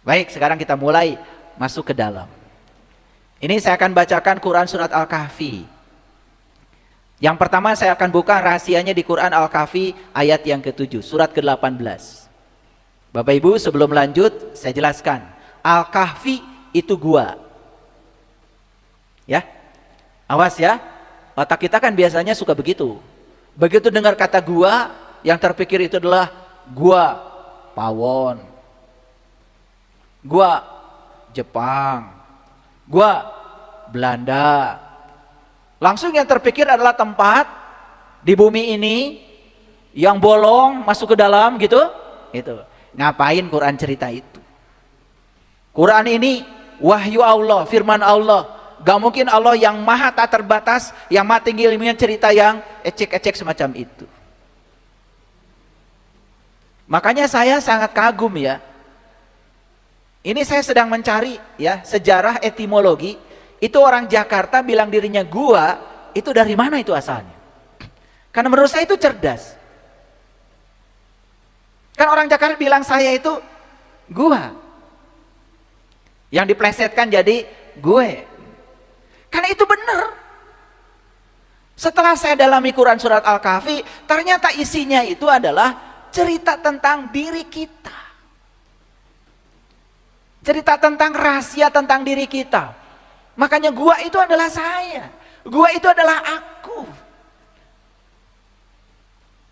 Baik, sekarang kita mulai masuk ke dalam. Ini saya akan bacakan Quran surat Al-Kahfi. Yang pertama saya akan buka rahasianya di Quran Al-Kahfi ayat yang ke-7, surat ke-18. Bapak Ibu, sebelum lanjut saya jelaskan. Al-Kahfi itu gua. Ya. Awas ya. Otak kita kan biasanya suka begitu. Begitu dengar kata gua, yang terpikir itu adalah gua Pawon, gua Jepang, gua Belanda. Langsung yang terpikir adalah tempat di bumi ini yang bolong masuk ke dalam gitu. Itu. Ngapain Quran cerita itu? Quran ini wahyu Allah, firman Allah. Gak mungkin Allah yang maha tak terbatas, yang maha tinggi ilmunya cerita yang ecek-ecek semacam itu. Makanya saya sangat kagum ya. Ini saya sedang mencari ya sejarah etimologi. Itu orang Jakarta bilang dirinya gua, itu dari mana itu asalnya? Karena menurut saya itu cerdas. Kan orang Jakarta bilang saya itu gua. Yang diplesetkan jadi gue. Karena itu benar. Setelah saya dalami Quran surat Al-Kahfi, ternyata isinya itu adalah cerita tentang diri kita. Cerita tentang rahasia tentang diri kita. Makanya gua itu adalah saya. Gua itu adalah aku.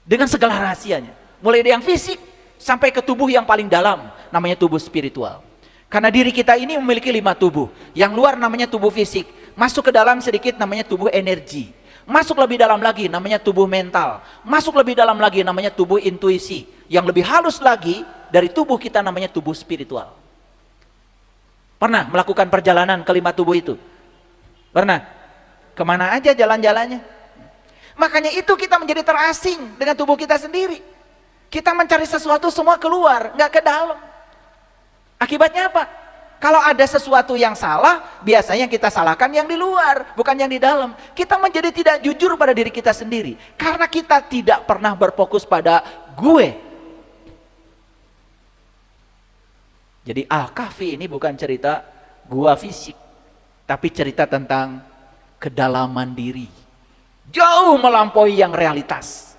Dengan segala rahasianya. Mulai dari yang fisik sampai ke tubuh yang paling dalam. Namanya tubuh spiritual. Karena diri kita ini memiliki 5 tubuh. Yang luar namanya tubuh fisik. Masuk ke dalam sedikit namanya tubuh energi. Masuk lebih dalam lagi namanya tubuh mental. Masuk lebih dalam lagi namanya tubuh intuisi. Yang lebih halus lagi dari tubuh kita namanya tubuh spiritual. Pernah melakukan perjalanan ke 5 tubuh itu? Pernah? Kemana aja jalan-jalannya? Makanya itu kita menjadi terasing dengan tubuh kita sendiri. Kita mencari sesuatu semua keluar, nggak ke dalam. Akibatnya apa? Kalau ada sesuatu yang salah, biasanya kita salahkan yang di luar, bukan yang di dalam. Kita menjadi tidak jujur pada diri kita sendiri. Karena kita tidak pernah berfokus pada gue. Jadi Al-Kahfi ini bukan cerita gua fisik, tapi cerita tentang kedalaman diri. Jauh melampaui yang realitas.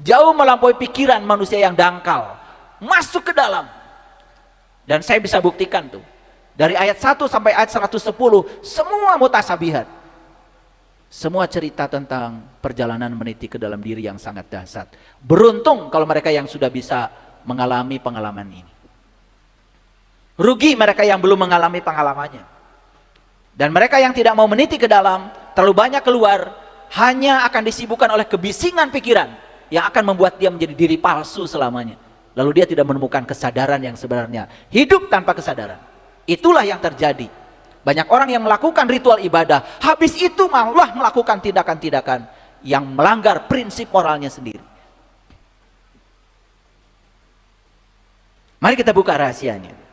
Jauh melampaui pikiran manusia yang dangkal. Masuk ke dalam. Dan saya bisa buktikan tuh. Dari ayat 1 sampai ayat 110, semua mutasabihat. Semua cerita tentang perjalanan meniti ke dalam diri yang sangat dahsyat. Beruntung kalau mereka yang sudah bisa mengalami pengalaman ini. Rugi mereka yang belum mengalami pengalamannya. Dan mereka yang tidak mau meniti ke dalam, terlalu banyak keluar, hanya akan disibukkan oleh kebisingan pikiran yang akan membuat dia menjadi diri palsu selamanya. Lalu dia tidak menemukan kesadaran yang sebenarnya. Hidup tanpa kesadaran. Itulah yang terjadi. Banyak orang yang melakukan ritual ibadah, habis itu malah melakukan tindakan-tindakan yang melanggar prinsip moralnya sendiri. Mari kita buka rahasianya.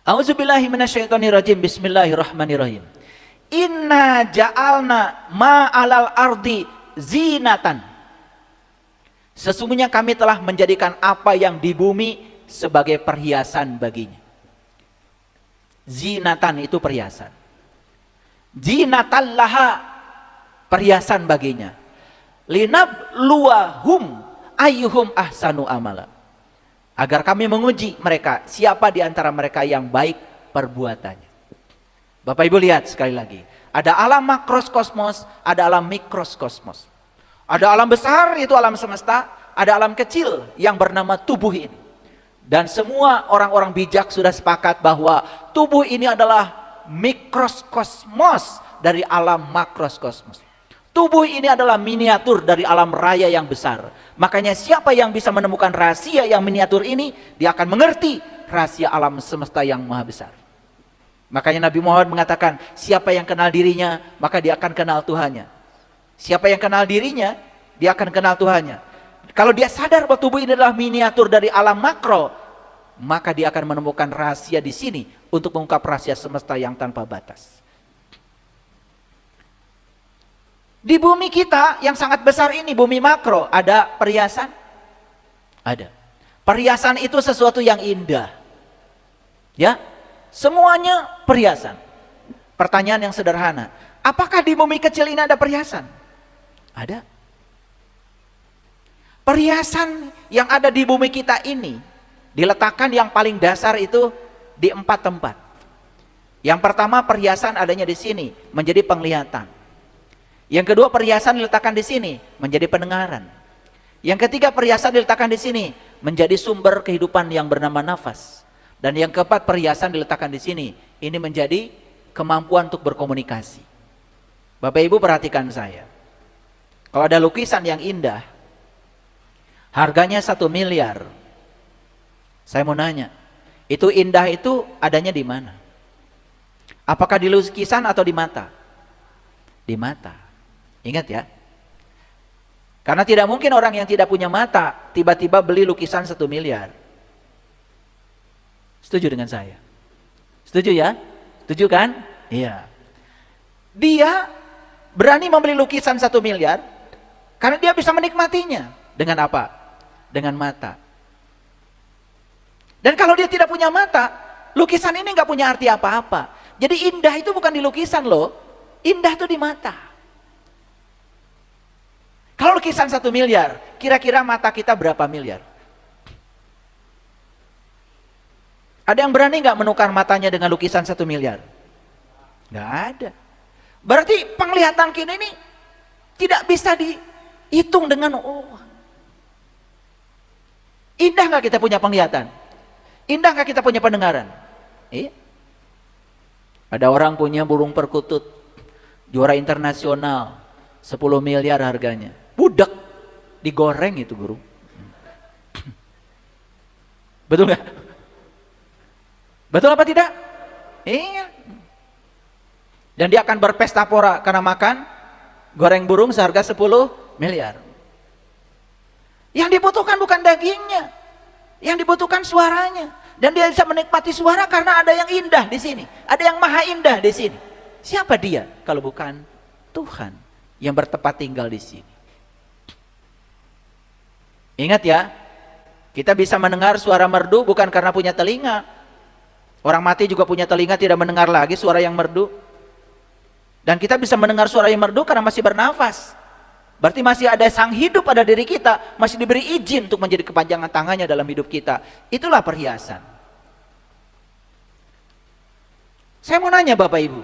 A'udzubillahi minasyaitonirrajim. Bismillahirrahmanirrahim. Inna ja'alna ma'alal ardi zinatan. Sesungguhnya kami telah menjadikan apa yang di bumi sebagai perhiasan baginya. Zinatan itu perhiasan. Zinatan laha, perhiasan baginya. Linabluwahum ayyuhum ahsanu amala. Agar kami menguji mereka, siapa di antara mereka yang baik perbuatannya. Bapak Ibu lihat sekali lagi. Ada alam makrokosmos, ada alam mikrokosmos. Ada alam besar, itu alam semesta. Ada alam kecil yang bernama tubuh ini. Dan semua orang-orang bijak sudah sepakat bahwa tubuh ini adalah mikrokosmos dari alam makrokosmos. Tubuh ini adalah miniatur dari alam raya yang besar. Makanya siapa yang bisa menemukan rahasia yang miniatur ini, dia akan mengerti rahasia alam semesta yang maha besar. Makanya Nabi Muhammad mengatakan, siapa yang kenal dirinya, maka dia akan kenal Tuhannya. Siapa yang kenal dirinya, dia akan kenal Tuhannya. Kalau dia sadar bahwa tubuh ini adalah miniatur dari alam makro, maka dia akan menemukan rahasia di sini untuk mengungkap rahasia semesta yang tanpa batas. Di bumi kita yang sangat besar ini, bumi makro, ada perhiasan? Ada. Perhiasan itu sesuatu yang indah. Ya, semuanya perhiasan. Pertanyaan yang sederhana, apakah di bumi kecil ini ada perhiasan? Ada. Perhiasan yang ada di bumi kita ini diletakkan yang paling dasar itu di 4 tempat. Yang pertama, perhiasan adanya di sini, menjadi penglihatan. Yang kedua, perhiasan diletakkan di sini, menjadi pendengaran. Yang ketiga, perhiasan diletakkan di sini, menjadi sumber kehidupan yang bernama nafas. Dan yang keempat, perhiasan diletakkan di sini, ini menjadi kemampuan untuk berkomunikasi. Bapak Ibu perhatikan saya. Kalau ada lukisan yang indah, harganya 1 miliar. Saya mau nanya, itu indah itu adanya di mana? Apakah di lukisan atau di mata? Di mata. Ingat ya. Karena tidak mungkin orang yang tidak punya mata tiba-tiba beli lukisan 1 miliar. Setuju dengan saya? Setuju ya? Setuju kan? Iya. Dia berani membeli lukisan 1 miliar karena dia bisa menikmatinya. Dengan apa? Dengan mata. Dan kalau dia tidak punya mata, lukisan ini nggak punya arti apa-apa. Jadi indah itu bukan di lukisan loh, indah itu di mata. Kalau lukisan 1 miliar, kira-kira mata kita berapa miliar? Ada yang berani nggak menukar matanya dengan lukisan 1 miliar? Nggak ada. Berarti penglihatan kita ini tidak bisa dihitung dengan indah nggak kita punya penglihatan? Indah nggak kita punya pendengaran? Iya. Ada orang punya burung perkutut, juara internasional, 10 miliar harganya. Budak, digoreng itu burung. Betul nggak? Betul apa tidak? Iya. Dan dia akan berpesta pora karena makan goreng burung seharga 10 miliar. Yang dibutuhkan bukan dagingnya, yang dibutuhkan suaranya. Dan dia bisa menikmati suara karena ada yang indah di sini, ada yang maha indah di sini. Siapa dia kalau bukan Tuhan yang bertempat tinggal di sini? Ingat ya, kita bisa mendengar suara merdu bukan karena punya telinga. Orang mati juga punya telinga, tidak mendengar lagi suara yang merdu. Dan kita bisa mendengar suara yang merdu karena masih bernafas. Berarti masih ada sang hidup pada diri kita, masih diberi izin untuk menjadi kepanjangan tangannya dalam hidup kita. Itulah perhiasan. Saya mau nanya Bapak Ibu,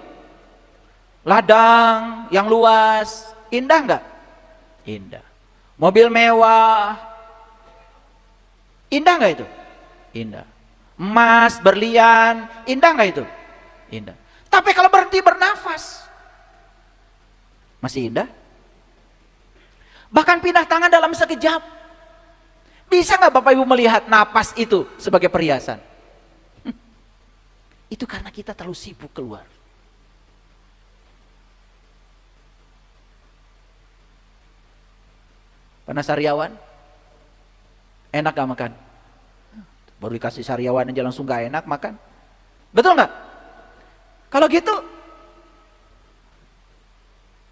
ladang yang luas, indah nggak? Indah. Mobil mewah, indah nggak itu? Indah. Emas, berlian, indah nggak itu? Indah. Tapi kalau berhenti bernafas, masih indah? Bahkan pindah tangan dalam sekejap. Bisa nggak Bapak Ibu melihat napas itu sebagai perhiasan? Itu karena kita terlalu sibuk keluar. Pernah sariawan? Enak gak makan? Baru dikasih sariawan aja langsung gak enak makan. Betul nggak? Kalau gitu,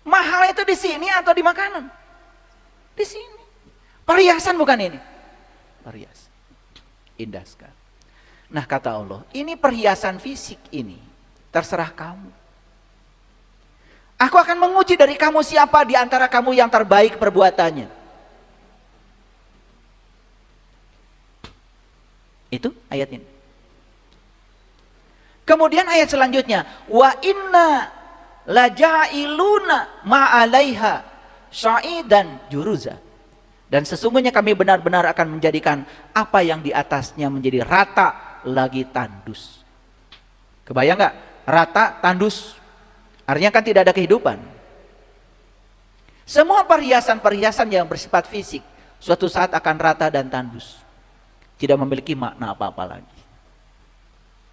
mahal itu di sini atau di makanan? Di sini. Perhiasan bukan ini? Perhiasan. Indah sekali. Nah kata Allah, ini perhiasan fisik ini, terserah kamu. Aku akan menguji dari kamu siapa di antara kamu yang terbaik perbuatannya. Itu ayat ini. Kemudian ayat selanjutnya, wa inna laja'iluna ma'alaiha syaidan juruza. Dan sesungguhnya kami benar-benar akan menjadikan apa yang di atasnya menjadi rata lagi tandus. Kebayang nggak? Rata tandus. Artinya kan tidak ada kehidupan. Semua perhiasan-perhiasan yang bersifat fisik suatu saat akan rata dan tandus. Tidak memiliki makna apa-apa lagi.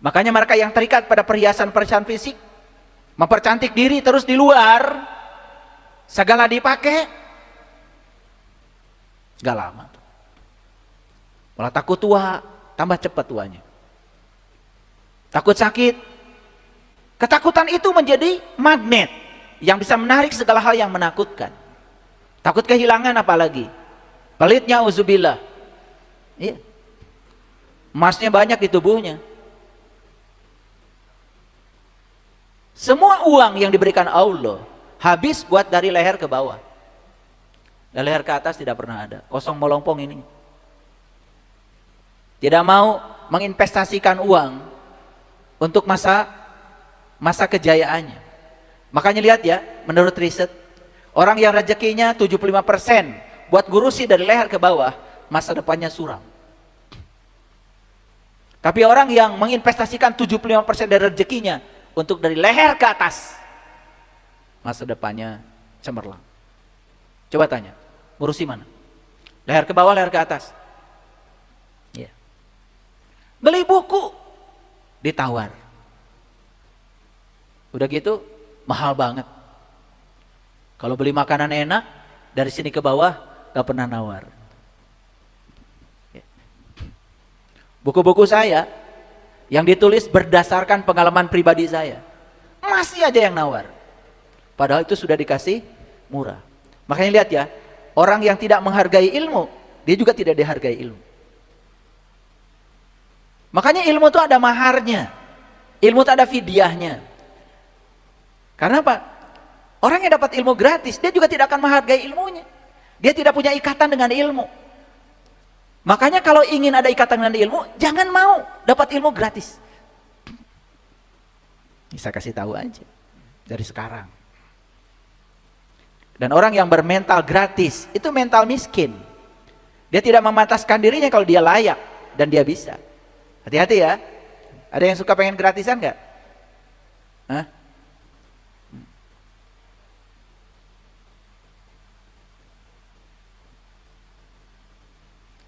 Makanya mereka yang terikat pada perhiasan-perhiasan fisik, mempercantik diri terus di luar, segala dipakai, gak lama. Malah takut tua, tambah cepat tuanya. Takut sakit. Ketakutan itu menjadi magnet yang bisa menarik segala hal yang menakutkan. Takut kehilangan apalagi. Pelitnya uzubillah. Iya. Emasnya banyak di tubuhnya. Semua uang yang diberikan Allah habis buat dari leher ke bawah. Dari leher ke atas tidak pernah ada. Kosong melompong ini. Tidak mau menginvestasikan uang untuk masa kejayaannya. Makanya lihat ya, menurut riset, orang yang rezekinya 75% buat gurusi dari leher ke bawah, masa depannya suram. Tapi orang yang menginvestasikan 75% dari rezekinya untuk dari leher ke atas, masa depannya cemerlang. Coba tanya, ngurusi mana? Leher ke bawah, leher ke atas? Ya. Beli buku, ditawar. Udah gitu, mahal banget. Kalau beli makanan enak, dari sini ke bawah, gak pernah nawar. Buku-buku saya yang ditulis berdasarkan pengalaman pribadi saya, masih aja yang nawar. Padahal itu sudah dikasih murah. Makanya lihat ya, orang yang tidak menghargai ilmu, dia juga tidak dihargai ilmu. Makanya ilmu itu ada maharnya, ilmu itu ada fidyahnya. Karena apa? Orang yang dapat ilmu gratis, dia juga tidak akan menghargai ilmunya. Dia tidak punya ikatan dengan ilmu. Makanya kalau ingin ada ikatan dengan ilmu, jangan mau dapat ilmu gratis. Bisa kasih tahu aja dari sekarang. Dan orang yang bermental gratis, itu mental miskin. Dia tidak memataskan dirinya kalau dia layak dan dia bisa. Hati-hati ya. Ada yang suka pengen gratisan nggak? Hah?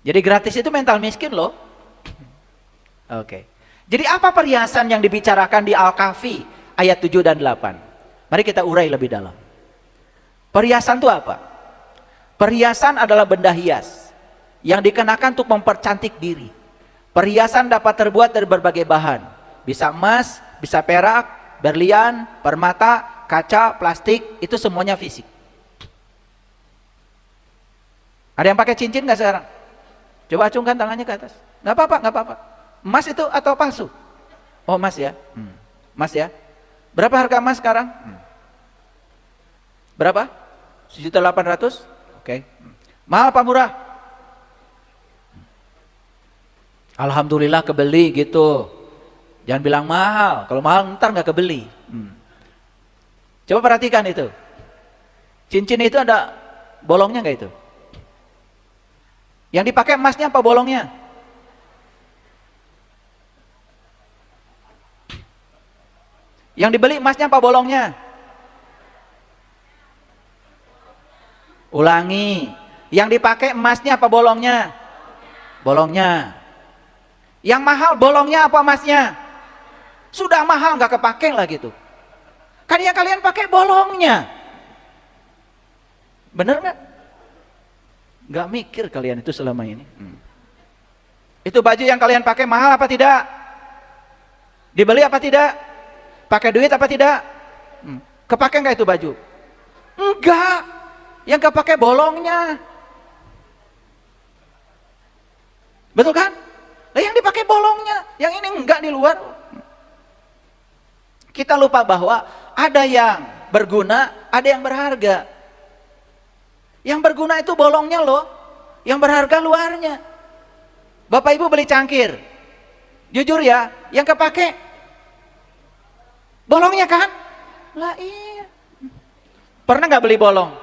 Jadi gratis itu mental miskin loh. Oke. Jadi apa perhiasan yang dibicarakan di Al-Kahfi ayat 7 dan 8? Mari kita urai lebih dalam. Perhiasan itu apa? Perhiasan adalah benda hias yang dikenakan untuk mempercantik diri. Perhiasan dapat terbuat dari berbagai bahan. Bisa emas, bisa perak, berlian, permata, kaca, plastik, itu semuanya fisik. Ada yang pakai cincin nggak sekarang? Coba acungkan tangannya ke atas. Nggak apa-apa, nggak apa-apa. Emas itu atau palsu? Oh, emas ya. Emas ya. Berapa harga emas sekarang? Berapa? 1.800.000? Oke. Mahal apa murah? Alhamdulillah kebeli gitu. Jangan bilang mahal. Kalau mahal ntar nggak kebeli. Coba perhatikan itu. Cincin itu ada bolongnya nggak itu? Yang dipakai emasnya apa bolongnya? Yang dibeli emasnya apa bolongnya? Ulangi. Yang dipakai emasnya apa bolongnya? Bolongnya. Yang mahal bolongnya apa emasnya? Sudah mahal nggak kepake lah gitu. Kan yang kalian pakai bolongnya. Bener nggak? Nggak mikir kalian itu selama ini. Itu baju yang kalian pakai mahal apa tidak? Dibeli apa tidak? Pakai duit apa tidak? Kepake nggak itu baju? Enggak. Yang kepake bolongnya. Betul kan? Nah, yang dipakai bolongnya, yang ini enggak di luar. Kita lupa bahwa ada yang berguna, ada yang berharga. Yang berguna itu bolongnya loh, yang berharga luarnya. Bapak Ibu beli cangkir, jujur ya, yang kepake bolongnya kan? Lah iya. Pernah nggak beli bolong?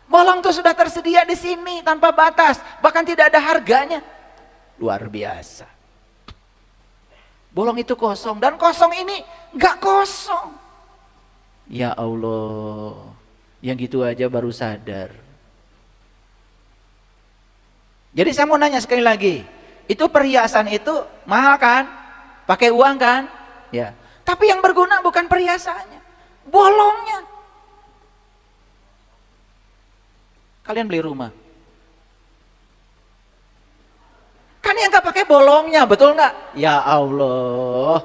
Bolong tuh sudah tersedia di sini tanpa batas, bahkan tidak ada harganya. Luar biasa. Bolong itu kosong, dan kosong ini nggak kosong. Ya Allah. Yang gitu aja baru sadar. Jadi saya mau nanya sekali lagi, itu perhiasan itu mahal kan? Pakai uang kan? Ya. Tapi yang berguna bukan perhiasannya, bolongnya. Kalian beli rumah, kan yang nggak pakai bolongnya, betul nggak? Ya Allah,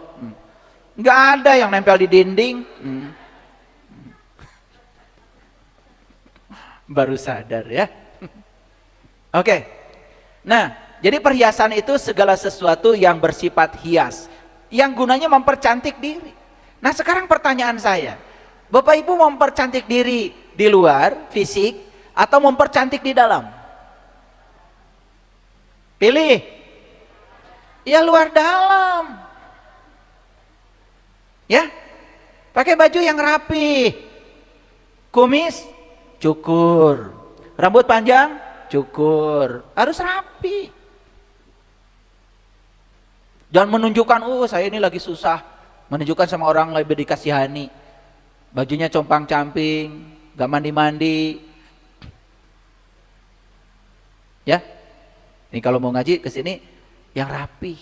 nggak ada yang nempel di dinding. Baru sadar ya. Oke. Nah, jadi perhiasan itu segala sesuatu yang bersifat hias, yang gunanya mempercantik diri. Nah sekarang pertanyaan saya, Bapak Ibu mau mempercantik diri di luar, fisik, atau mempercantik di dalam? Pilih. Ya luar dalam. Ya, pakai baju yang rapi, kumis cukur, rambut panjang cukur, harus rapi. Jangan menunjukkan, oh saya ini lagi susah, menunjukkan sama orang lebih dikasihani, bajunya compang camping, gak mandi-mandi. Ya, ini kalau mau ngaji ke sini yang rapi.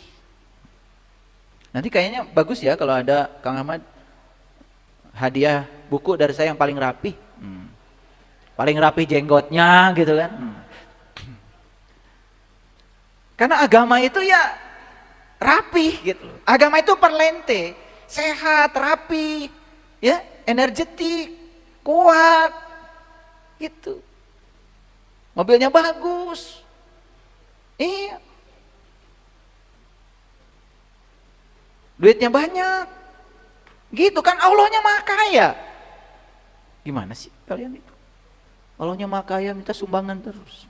Nanti kayaknya bagus ya kalau ada Kang Ahmad hadiah buku dari saya yang paling rapi. Paling rapi jenggotnya gitu kan. Karena agama itu ya rapi gitu. Agama itu perlente, sehat, rapi, ya, energetik, kuat, gitu. Mobilnya bagus, iya. Duitnya banyak, gitu kan. Allahnya maha kaya. Gimana sih kalian itu? Allahnya maha kaya minta sumbangan terus.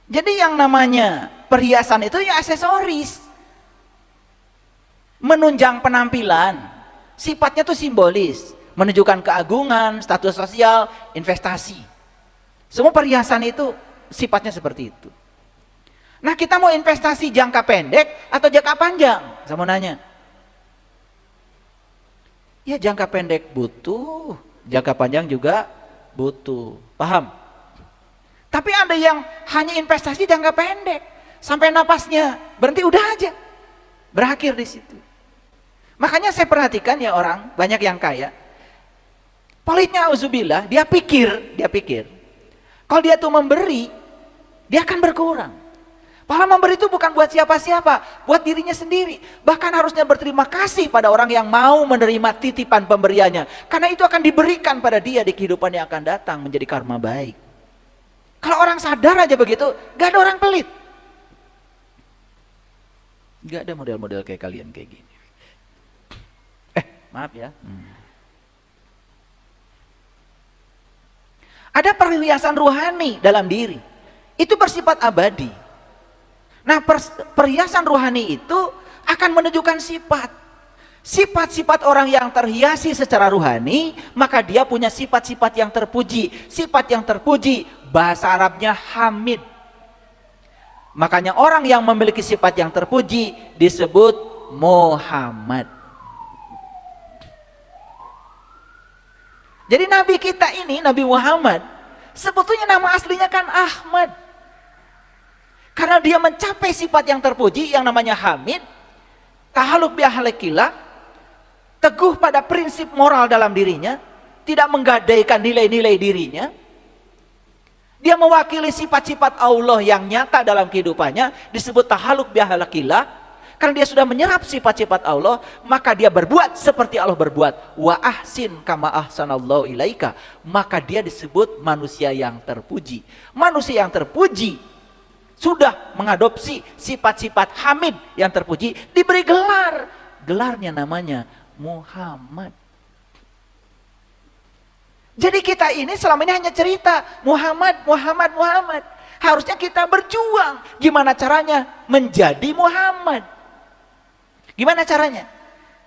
Jadi yang namanya perhiasan itu ya aksesoris, menunjang penampilan, sifatnya tuh simbolis, menunjukkan keagungan, status sosial, investasi. Semua perhiasan itu sifatnya seperti itu. Nah kita mau investasi jangka pendek atau jangka panjang? Saya mau nanya. Ya jangka pendek butuh, jangka panjang juga butuh, paham? Tapi ada yang hanya investasi jangka pendek, sampai napasnya berhenti udah aja, berakhir di situ. Makanya saya perhatikan ya orang banyak yang kaya, pelitnya auzubillah, dia pikir, kalau dia tuh memberi, dia akan berkurang. Padahal memberi itu bukan buat siapa-siapa, buat dirinya sendiri. Bahkan harusnya berterima kasih pada orang yang mau menerima titipan pemberiannya, karena itu akan diberikan pada dia di kehidupan yang akan datang menjadi karma baik. Kalau orang sadar aja begitu, gak ada orang pelit. Gak ada model-model kayak kalian kayak gini. Maaf ya. Ada perhiasan rohani dalam diri. Itu bersifat abadi. Nah perhiasan rohani itu akan menunjukkan sifat. Sifat-sifat orang yang terhiasi secara rohani, maka dia punya sifat-sifat yang terpuji. Sifat yang terpuji, bahasa Arabnya hamid. Makanya orang yang memiliki sifat yang terpuji disebut Muhammad. Jadi Nabi kita ini, Nabi Muhammad, sebetulnya nama aslinya kan Ahmad. Karena dia mencapai sifat yang terpuji yang namanya hamid, tahaluk bi ahlakillah, teguh pada prinsip moral dalam dirinya, tidak menggadaikan nilai-nilai dirinya. Dia mewakili sifat-sifat Allah yang nyata dalam kehidupannya, disebut tahaluk bi ahlakillah. Karena dia sudah menyerap sifat-sifat Allah, maka dia berbuat seperti Allah berbuat. Wa ahsin kama ahsanallahu ilaika. Maka dia disebut manusia yang terpuji. Manusia yang terpuji sudah mengadopsi sifat-sifat hamid yang terpuji, diberi gelar. Gelarnya namanya Muhammad. Jadi kita ini selama ini hanya cerita Muhammad. Harusnya kita berjuang. Gimana caranya menjadi Muhammad? Gimana caranya?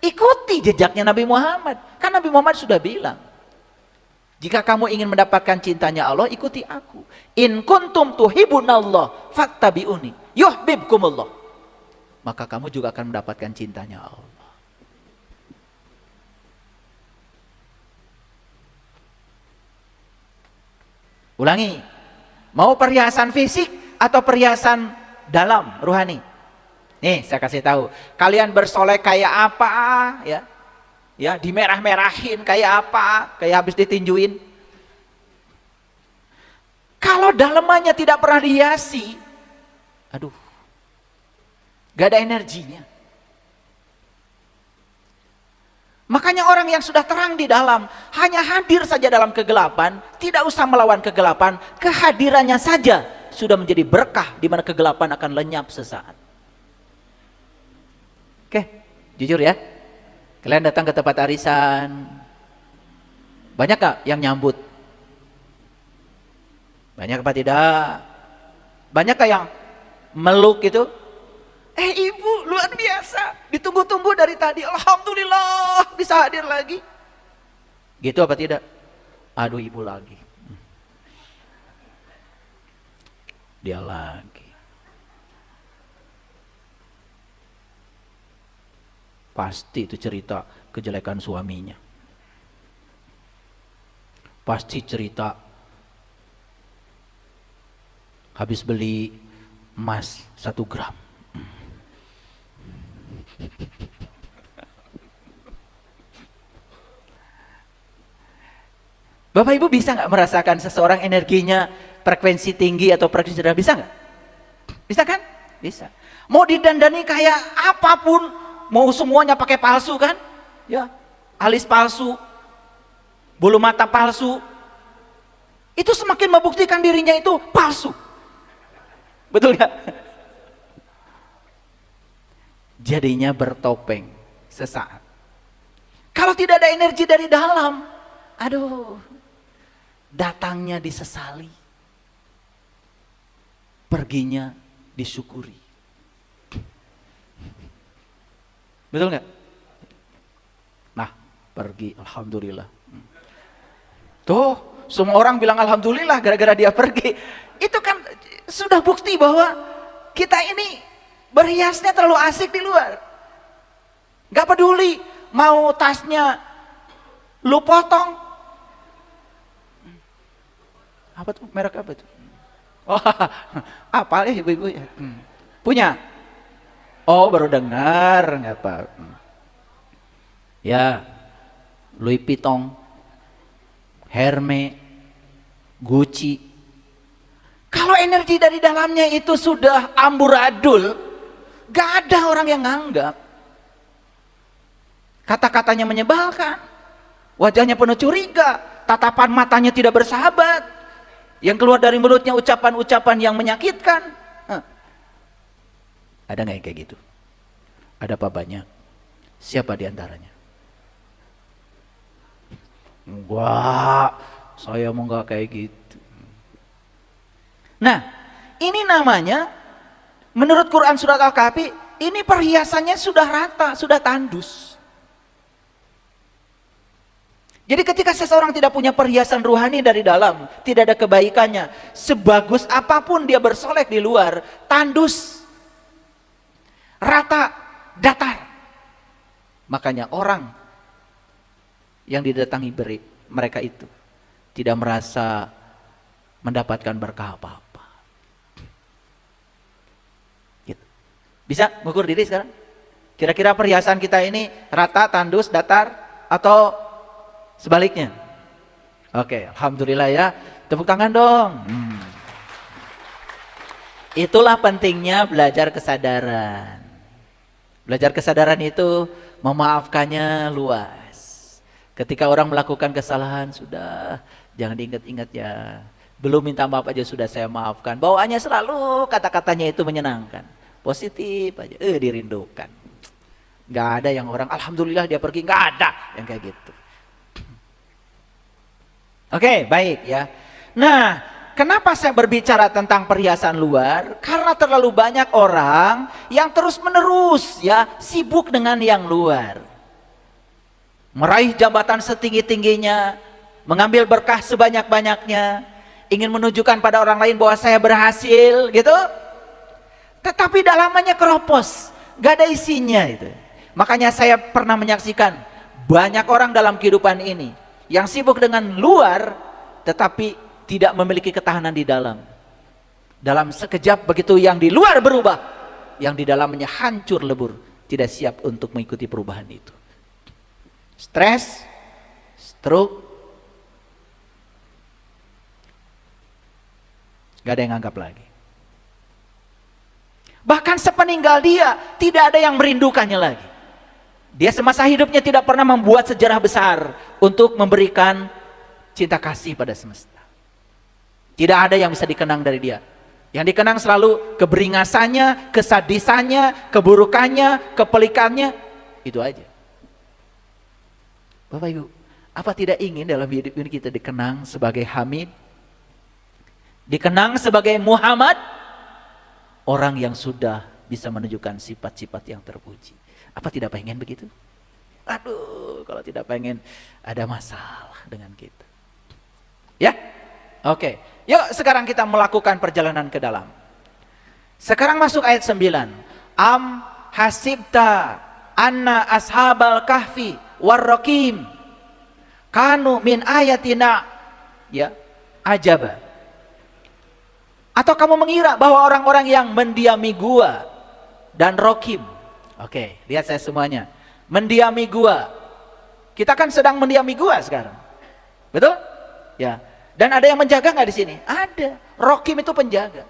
Ikuti jejaknya Nabi Muhammad. Kan Nabi Muhammad sudah bilang, jika kamu ingin mendapatkan cintanya Allah, ikuti aku. In kuntum tuhibunallah fattabi'uni yuhibbukumullah. Maka kamu juga akan mendapatkan cintanya Allah. Ulangi, mau perhiasan fisik atau perhiasan dalam rohani? Nih saya kasih tahu, kalian bersolek kayak apa ya? Ya, dimerah-merahin kayak apa? Kayak habis ditinjuin. Kalau dalemannya tidak pernah dihiasi, aduh, gak ada energinya. Makanya orang yang sudah terang di dalam, hanya hadir saja dalam kegelapan, tidak usah melawan kegelapan, kehadirannya saja sudah menjadi berkah di mana kegelapan akan lenyap sesaat. Oke, jujur ya. Kalian datang ke tempat arisan, banyak gak yang nyambut? Banyak apa tidak? Banyak gak yang meluk itu? Ibu luar biasa, ditunggu-tunggu dari tadi, alhamdulillah bisa hadir lagi. Gitu apa tidak? Aduh ibu lagi, dia lagi. Pasti itu cerita kejelekan suaminya. Pasti cerita habis beli emas 1 gram. Bapak Ibu bisa nggak merasakan seseorang energinya frekuensi tinggi atau frekuensi rendah? Bisa nggak? Bisa kan? Bisa. Mau didandani kayak apapun, mau semuanya pakai palsu kan? Ya, alis palsu, bulu mata palsu, itu semakin membuktikan dirinya itu palsu. Betul nggak? Jadinya bertopeng sesaat. Kalau tidak ada energi dari dalam, aduh, datangnya disesali, perginya disyukuri. Betul nggak? Nah, pergi, alhamdulillah. Tuh, semua orang bilang alhamdulillah gara-gara dia pergi. Itu kan sudah bukti bahwa kita ini berhiasnya terlalu asik di luar. Gak peduli mau tasnya lu potong. Apa tuh? Merek apa tuh? Oh, apa ya ibu-ibu ya? Punya? Oh, baru dengar, nggak apa. Ya, Louis Vuitton, Hermes, Gucci. Kalau energi dari dalamnya itu sudah amburadul, gak ada orang yang nganggap. Kata-katanya menyebalkan, wajahnya penuh curiga, tatapan matanya tidak bersahabat, yang keluar dari mulutnya ucapan-ucapan yang menyakitkan. Ada nggak yang kayak gitu? Ada apa banyak? Siapa diantaranya? Enggak, saya mau nggak kayak gitu. Nah, ini namanya menurut Quran surat Al-Kahfi, ini perhiasannya sudah rata, sudah tandus. Jadi ketika seseorang tidak punya perhiasan ruhani dari dalam, tidak ada kebaikannya, sebagus apapun dia bersolek di luar, tandus, rata, datar. Makanya orang yang didatangi mereka itu tidak merasa mendapatkan berkah apa-apa. Gitu. Bisa mengukur diri sekarang? Kira-kira perhiasan kita ini rata, tandus, datar, atau sebaliknya? Oke, alhamdulillah ya. Tepuk tangan dong. Itulah pentingnya belajar kesadaran. Belajar kesadaran itu memaafkannya luas. Ketika orang melakukan kesalahan, sudah jangan diingat-ingat ya. Belum minta maaf aja sudah saya maafkan. Bawaannya selalu kata-katanya itu menyenangkan, positif aja, dirindukan. Gak ada yang orang alhamdulillah dia pergi, gak ada yang kayak gitu. Oke, baik ya. Nah, kenapa saya berbicara tentang perhiasan luar? Karena terlalu banyak orang yang terus-menerus ya sibuk dengan yang luar. Meraih jabatan setinggi-tingginya, mengambil berkah sebanyak-banyaknya, ingin menunjukkan pada orang lain bahwa saya berhasil, gitu. Tetapi dalamannya keropos, gak ada isinya itu. Makanya saya pernah menyaksikan banyak orang dalam kehidupan ini yang sibuk dengan luar, tetapi tidak memiliki ketahanan di dalam. Dalam sekejap begitu yang di luar berubah, yang di dalamnya hancur lebur, tidak siap untuk mengikuti perubahan itu. Stres, stroke, gak ada yang anggap lagi. Bahkan sepeninggal dia, tidak ada yang merindukannya lagi. Dia semasa hidupnya tidak pernah membuat sejarah besar untuk memberikan cinta kasih pada semesta. Tidak ada yang bisa dikenang dari dia. Yang dikenang selalu keberingasannya, kesadisannya, keburukannya, kepelikannya. Itu aja. Bapak Ibu, apa tidak ingin dalam hidup ini kita dikenang sebagai Hamid? Dikenang sebagai Muhammad? Orang yang sudah bisa menunjukkan sifat-sifat yang terpuji. Apa tidak pengen begitu? Aduh, kalau tidak pengen ada masalah dengan kita. Ya? Oke. Yuk sekarang kita melakukan perjalanan ke dalam. Sekarang masuk ayat 9. Am hasibta anna ashabal kahfi warrakim kanu min ayatina ya ajaba. Atau kamu mengira bahwa orang-orang yang mendiami gua dan rokim. Oke, lihat saya semuanya. Mendiami gua. Kita kan sedang mendiami gua sekarang. Betul? Ya. Dan ada yang menjaga nggak di sini? Ada. Rokim itu penjaga.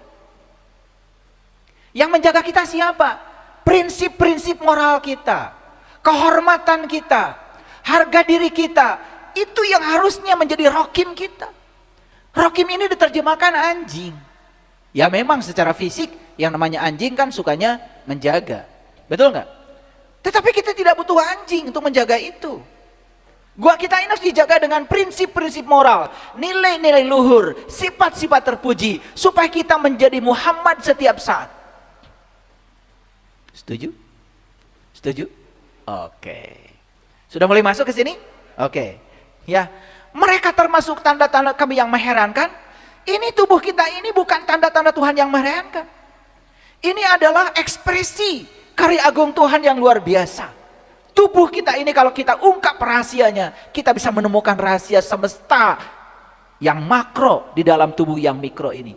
Yang menjaga kita siapa? Prinsip-prinsip moral kita, kehormatan kita, harga diri kita. Itu yang harusnya menjadi rokim kita. Rokim ini diterjemahkan anjing. Ya memang secara fisik yang namanya anjing kan sukanya menjaga. Betul nggak? Tetapi kita tidak butuh anjing untuk menjaga itu. Gua kita ini harus dijaga dengan prinsip-prinsip moral, nilai-nilai luhur, sifat-sifat terpuji, supaya kita menjadi Muhammad setiap saat. Setuju? Setuju? Oke. Sudah mulai masuk ke sini? Oke. Ya, mereka termasuk tanda-tanda kami yang mengherankan. Ini tubuh kita ini bukan tanda-tanda Tuhan yang mengherankan. Ini adalah ekspresi karya agung Tuhan yang luar biasa. Tubuh kita ini kalau kita ungkap rahasianya, kita bisa menemukan rahasia semesta yang makro di dalam tubuh yang mikro ini.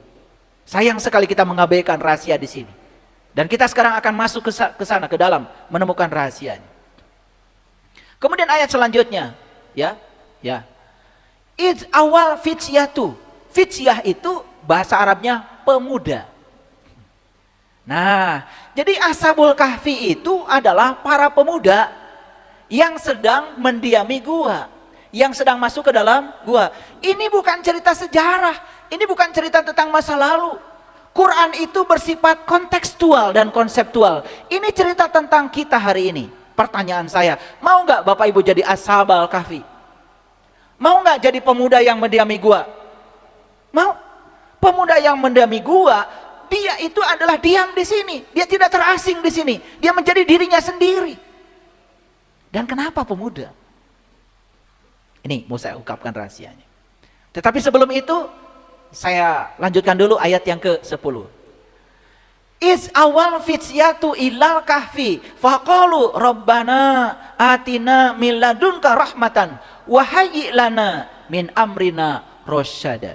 Sayang sekali kita mengabaikan rahasia di sini. Dan kita sekarang akan masuk ke sana, ke dalam, menemukan rahasianya. Kemudian ayat selanjutnya, ya. It's awal fityatu. Fityah itu bahasa Arabnya pemuda. Nah, jadi Ashabul Kahfi itu adalah para pemuda yang sedang mendiami gua, yang sedang masuk ke dalam gua. Ini bukan cerita sejarah, ini bukan cerita tentang masa lalu. Quran itu bersifat kontekstual dan konseptual. Ini cerita tentang kita hari ini. Pertanyaan saya, mau nggak Bapak Ibu jadi Ashabul Kahfi? Mau nggak jadi pemuda yang mendiami gua? Mau? Pemuda yang mendiami gua, dia itu adalah diam di sini. Dia tidak terasing di sini. Dia menjadi dirinya sendiri. Dan kenapa pemuda? Ini mau saya ungkapkan rahasianya. Tetapi sebelum itu, saya lanjutkan dulu ayat yang ke-10. Is awal fityatu ilal kahfi faqalu rabbana atina min ladunka rahmatan wa hayyi lana min amrina rasyada.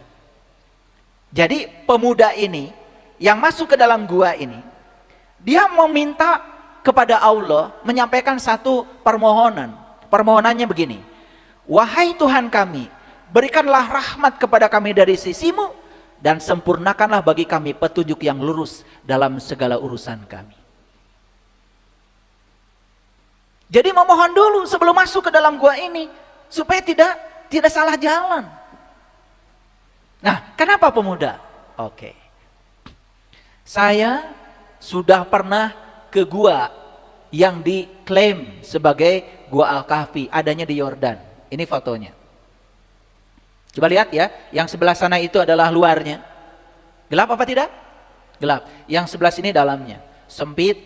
Jadi pemuda ini yang masuk ke dalam gua ini, dia meminta kepada Allah menyampaikan satu permohonan. Permohonannya begini, wahai Tuhan kami, berikanlah rahmat kepada kami dari sisimu, dan sempurnakanlah bagi kami petunjuk yang lurus dalam segala urusan kami. Jadi memohon dulu sebelum masuk ke dalam gua ini, supaya tidak salah jalan. Nah, kenapa pemuda? Oke. Saya sudah pernah ke gua yang diklaim sebagai gua Al-Kahfi, adanya di Yordan. Ini fotonya. Coba lihat ya, yang sebelah sana itu adalah luarnya. Gelap apa tidak? Gelap. Yang sebelah sini dalamnya. Sempit.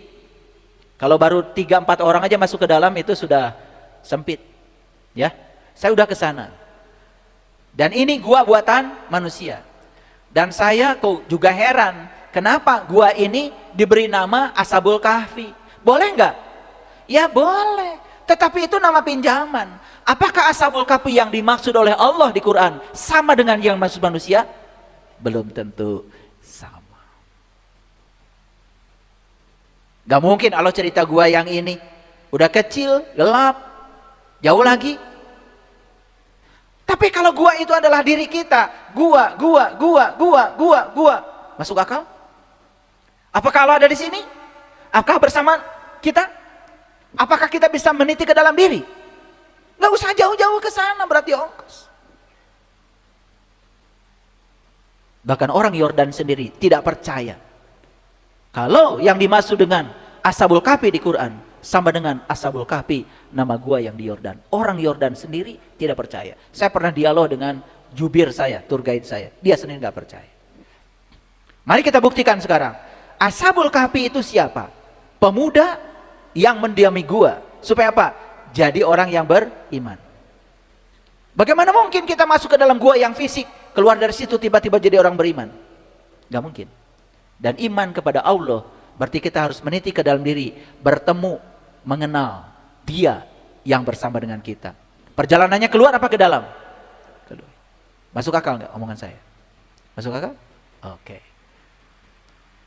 Kalau baru 3-4 orang aja masuk ke dalam itu sudah sempit. Ya. Saya udah ke sana. Dan ini gua buatan manusia. Dan saya juga heran, kenapa gua ini diberi nama Ashabul Kahfi? Boleh nggak? Ya boleh. Tetapi itu nama pinjaman. Apakah Ashabul Kahfi yang dimaksud oleh Allah di Quran sama dengan yang maksud manusia? Belum tentu sama. Gak mungkin Allah cerita gua yang ini udah kecil, gelap, jauh lagi. Tapi kalau gua itu adalah diri kita, gua, masuk akal? Apakah Allah ada di sini? Apakah bersama kita? Apakah kita bisa meniti ke dalam diri? Nggak usah jauh-jauh ke sana, berarti ongkos. Bahkan orang Yordan sendiri tidak percaya kalau yang dimaksud dengan Ashabul Kahfi di Quran sama dengan Ashabul Kahfi nama gua yang di Yordan. Orang Yordan sendiri tidak percaya. Saya pernah dialog dengan jubir saya, tour guide saya. Dia sendiri nggak percaya. Mari kita buktikan sekarang. Ashabul Kahfi itu siapa? Pemuda yang mendiami gua. Supaya apa? Jadi orang yang beriman. Bagaimana mungkin kita masuk ke dalam gua yang fisik, keluar dari situ tiba-tiba jadi orang beriman? Gak mungkin. Dan iman kepada Allah berarti kita harus meniti ke dalam diri, bertemu, mengenal Dia yang bersama dengan kita. Perjalanannya keluar apa ke dalam? Keluar. Masuk akal nggak omongan saya? Masuk akal? Oke.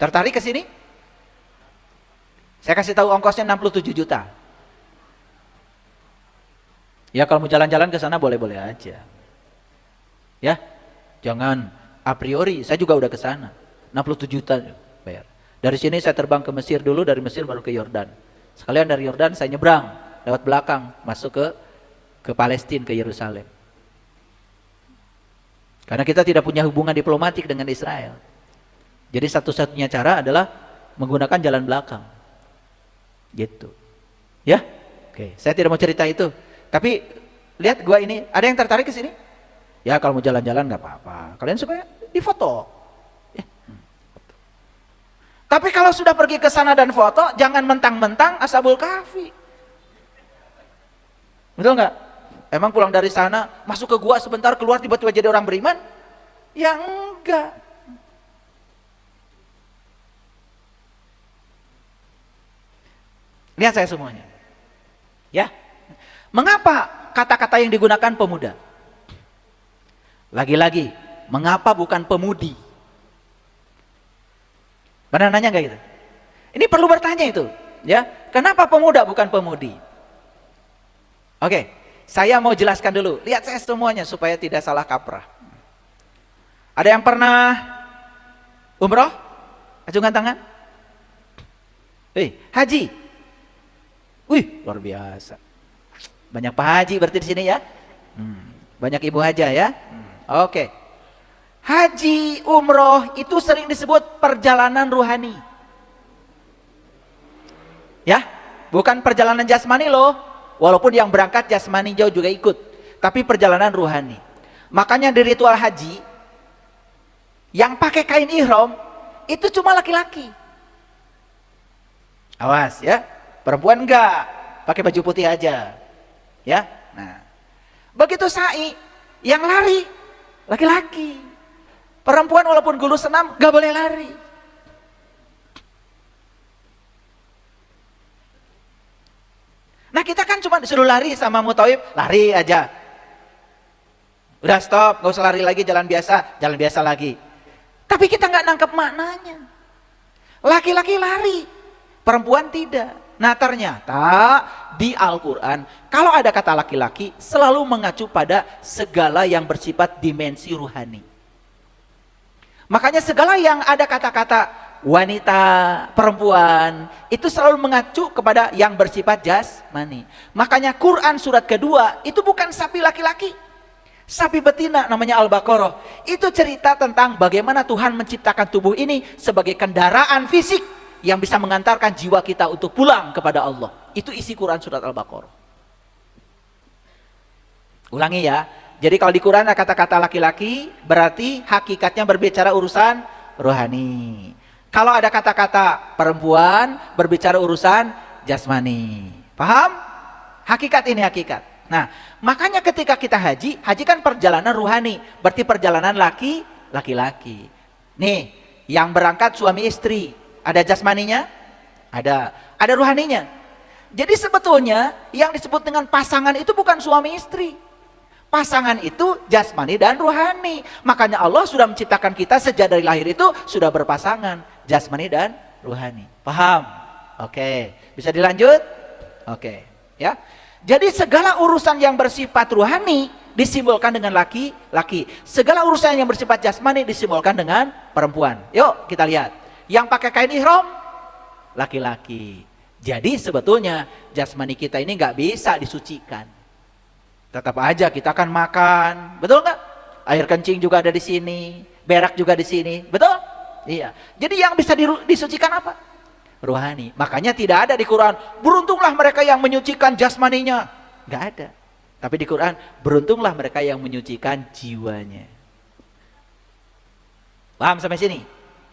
Tertarik ke sini? Saya kasih tahu ongkosnya 67 juta. Ya kalau mau jalan-jalan ke sana boleh-boleh aja. Ya, jangan a priori. Saya juga udah ke sana. 67 juta bayar. Dari sini saya terbang ke Mesir dulu, dari Mesir baru ke Yordan. Sekalian dari Yordan saya nyebrang lewat belakang masuk ke Palestina, ke Yerusalem. Karena kita tidak punya hubungan diplomatik dengan Israel. Jadi satu-satunya cara adalah menggunakan jalan belakang. Gitu. Ya? Oke, saya tidak mau cerita itu. Tapi lihat gua ini, ada yang tertarik ke sini? Ya kalau mau jalan-jalan nggak apa-apa. Kalian supaya difoto. Ya. Tapi kalau sudah pergi ke sana dan foto, jangan mentang-mentang Ashabul Kahfi. Betul nggak? Emang pulang dari sana, masuk ke gua sebentar, keluar tiba-tiba jadi orang beriman? Ya enggak. Lihat saya semuanya. Ya. Mengapa kata-kata yang digunakan pemuda? Lagi-lagi, mengapa bukan pemudi? Pernah nanya nggak gitu? Ini perlu bertanya itu, ya. Kenapa pemuda bukan pemudi? Oke, saya mau jelaskan dulu. Lihat saya semuanya supaya tidak salah kaprah. Ada yang pernah umroh? Acungkan tangan. Haji. Wih, luar biasa. Banyak Pak Haji berarti di sini ya. Banyak Ibu Haja ya. Oke. Haji, umroh itu sering disebut perjalanan ruhani. Ya, bukan perjalanan jasmani loh. Walaupun yang berangkat jasmani jauh juga ikut. Tapi perjalanan ruhani. Makanya di ritual haji, yang pakai kain ihram, itu cuma laki-laki. Awas ya, perempuan enggak. Pakai baju putih aja. Ya, nah, begitu sa'i, yang lari laki-laki. Perempuan walaupun gulu senam gak boleh lari. Nah kita kan cuma disuruh lari sama mutawif, lari aja. Udah stop, gak usah lari lagi, jalan biasa lagi. Tapi kita nggak nangkep maknanya. Laki-laki lari, perempuan tidak. Nah ternyata di Al-Quran kalau ada kata laki-laki selalu mengacu pada segala yang bersifat dimensi ruhani. Makanya segala yang ada kata-kata wanita, perempuan itu selalu mengacu kepada yang bersifat jasmani. Makanya Quran surat kedua itu bukan sapi laki-laki, sapi betina, namanya Al-Baqarah. Itu cerita tentang bagaimana Tuhan menciptakan tubuh ini sebagai kendaraan fisik yang bisa mengantarkan jiwa kita untuk pulang kepada Allah. Itu isi Quran surat Al-Baqarah. Ulangi ya. Jadi kalau di Quran ada kata-kata laki-laki, berarti hakikatnya berbicara urusan rohani. Kalau ada kata-kata perempuan, berbicara urusan jasmani. Paham? Hakikat ini hakikat. Nah, makanya ketika kita haji, haji kan perjalanan ruhani. Berarti perjalanan laki-laki. Nih, yang berangkat suami istri. Ada jasmaninya? Ada ruhaninya. Jadi sebetulnya yang disebut dengan pasangan itu bukan suami istri. Pasangan itu jasmani dan ruhani. Makanya Allah sudah menciptakan kita sejak dari lahir itu sudah berpasangan. Jasmani dan ruhani. Paham? Oke. Bisa dilanjut? Oke. Ya. Jadi segala urusan yang bersifat ruhani disimbolkan dengan laki-laki. Segala urusan yang bersifat jasmani disimbolkan dengan perempuan. Yuk kita lihat. Yang pakai kain ihram laki-laki. Jadi sebetulnya jasmani kita ini nggak bisa disucikan. Tetap aja kita akan makan, betul nggak? Air kencing juga ada di sini, berak juga di sini, betul? Iya. Jadi yang bisa disucikan apa? Rohani. Makanya tidak ada di Quran, beruntunglah mereka yang menyucikan jasmaninya. Nggak ada. Tapi di Quran, beruntunglah mereka yang menyucikan jiwanya. Paham sampai sini?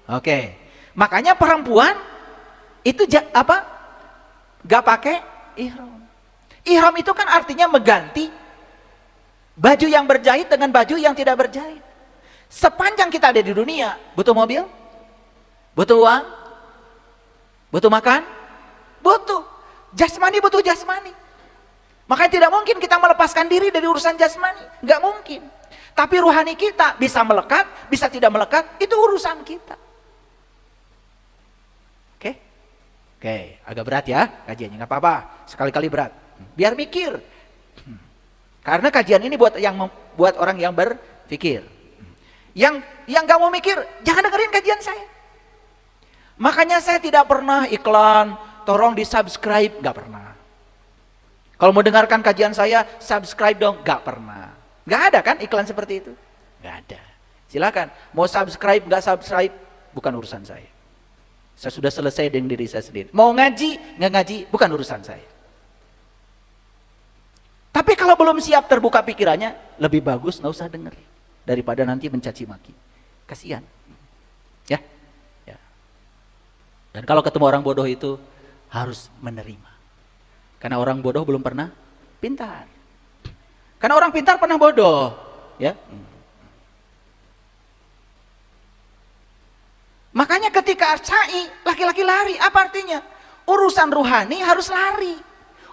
Oke. Makanya perempuan itu gak pakai ihram. Ihram itu kan artinya mengganti baju yang berjahit dengan baju yang tidak berjahit. Sepanjang kita ada di dunia, butuh mobil, butuh uang, butuh makan, butuh jasmani, butuh jasmani. Makanya tidak mungkin kita melepaskan diri dari urusan jasmani, nggak mungkin. Tapi rohani kita bisa melekat, bisa tidak melekat, itu urusan kita. Oke? Oke, agak berat ya kajiannya, nggak apa-apa. Sekali-kali berat, biar mikir. Karena kajian ini buat orang yang berpikir. Yang nggak mau mikir, jangan dengerin kajian saya. Makanya saya tidak pernah iklan, tolong di subscribe, nggak pernah. Kalau mau dengarkan kajian saya, subscribe dong, nggak pernah. Nggak ada kan iklan seperti itu? Nggak ada. Silakan, mau subscribe, nggak subscribe, bukan urusan saya. Saya sudah selesai dengan diri saya sendiri. Mau ngaji, nggak ngaji, bukan urusan saya. Tapi kalau belum siap terbuka pikirannya, lebih bagus nggak usah denger. Daripada nanti mencaci maki. Kasihan. Ya. Ya. Dan kalau ketemu orang bodoh itu, harus menerima. Karena orang bodoh belum pernah pintar. Karena orang pintar pernah bodoh, ya. Makanya ketika sa'i, laki-laki lari, apa artinya? Urusan ruhani harus lari.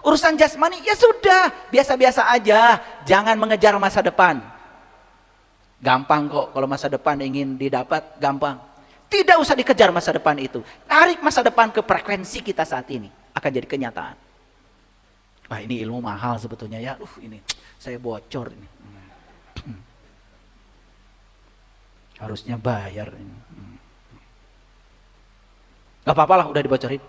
Urusan jasmani, ya sudah, biasa-biasa aja. Jangan mengejar masa depan. Gampang kok, kalau masa depan ingin didapat, gampang. Tidak usah dikejar masa depan itu. Tarik masa depan ke frekuensi kita saat ini. Akan jadi kenyataan. Wah, ini ilmu mahal sebetulnya ya. Ini saya bocor ini. Harusnya bayar ini. Gak apa-apa lah, udah dibocorin.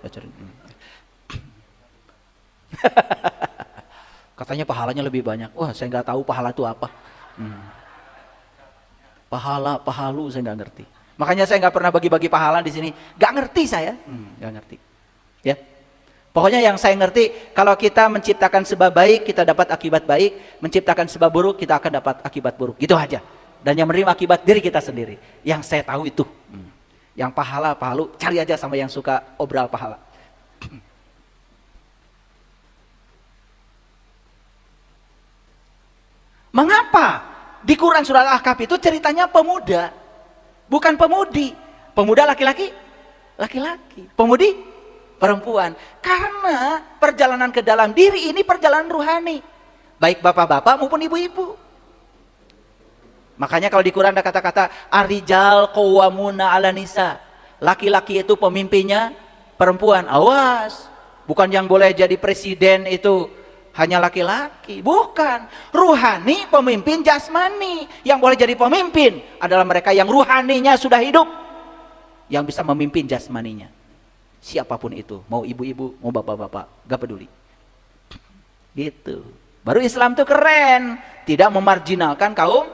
Katanya pahalanya lebih banyak. Wah, saya nggak tahu pahala itu apa. Pahalu saya nggak ngerti. Makanya saya nggak pernah bagi-bagi pahala di sini. Nggak ngerti saya. Nggak ngerti. Ya. Pokoknya yang saya ngerti, kalau kita menciptakan sebab baik, kita dapat akibat baik. Menciptakan sebab buruk, kita akan dapat akibat buruk. Gitu aja. Dan yang menerima akibat diri kita sendiri. Yang saya tahu itu. Yang pahalu, cari aja sama yang suka obral pahala. Mengapa? Di Quran surat Al-Kahfi itu ceritanya pemuda. Bukan pemudi. Pemuda laki-laki? Laki-laki. Pemudi? Perempuan. Karena perjalanan ke dalam diri ini perjalanan ruhani. Baik bapak-bapak maupun ibu-ibu. Makanya kalau di Quran ada kata-kata ar-rijal qawwamuna 'ala nisa. Laki-laki itu pemimpinnya perempuan. Awas. Bukan yang boleh jadi presiden itu hanya laki-laki. Bukan. Ruhani pemimpin jasmani. Yang boleh jadi pemimpin adalah mereka yang ruhaninya sudah hidup. Yang bisa memimpin jasmaninya. Siapapun itu, mau ibu-ibu, mau bapak-bapak, gak peduli. Gitu. Baru Islam tuh keren, tidak memarginalkan kaum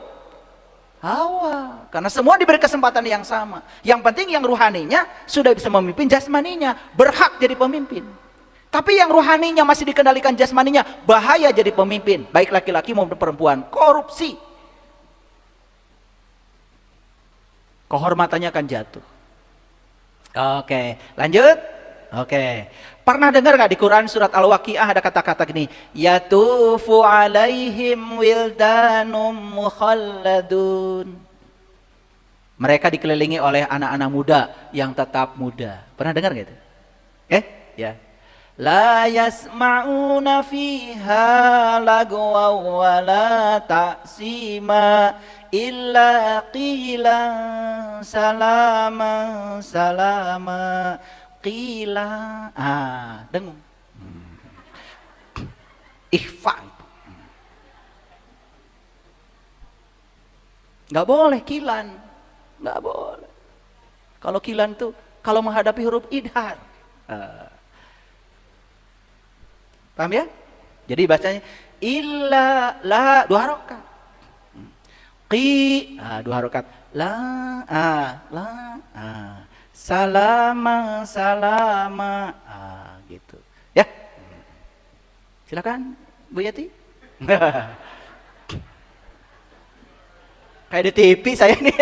Hawa. Karena semua diberi kesempatan yang sama. Yang penting yang ruhaninya sudah bisa memimpin jasmaninya, berhak jadi pemimpin. Tapi yang ruhaninya masih dikendalikan jasmaninya, bahaya jadi pemimpin, baik laki-laki maupun perempuan. Korupsi. Kehormatannya akan jatuh. Oke, lanjut. Oke. Pernah dengar gak di Quran surat Al-Waqiah ada kata-kata gini, yatufu alaihim wildanum mukhalladun. Mereka dikelilingi oleh anak-anak muda yang tetap muda. Pernah dengar gitu? Ya. La yasma'una fiha lagwa wa la ta'sima illa qilan salama salama qila. Dengung. Ikhfa. Nggak boleh kilan. Nggak boleh. Kalau kilan tuh kalau menghadapi huruf idhar. Paham ya? Jadi bacanya illa la 2 harokat. Dua harokat. La salama gitu. Ya. Silakan Bu Yati. Kayak di TV saya nih.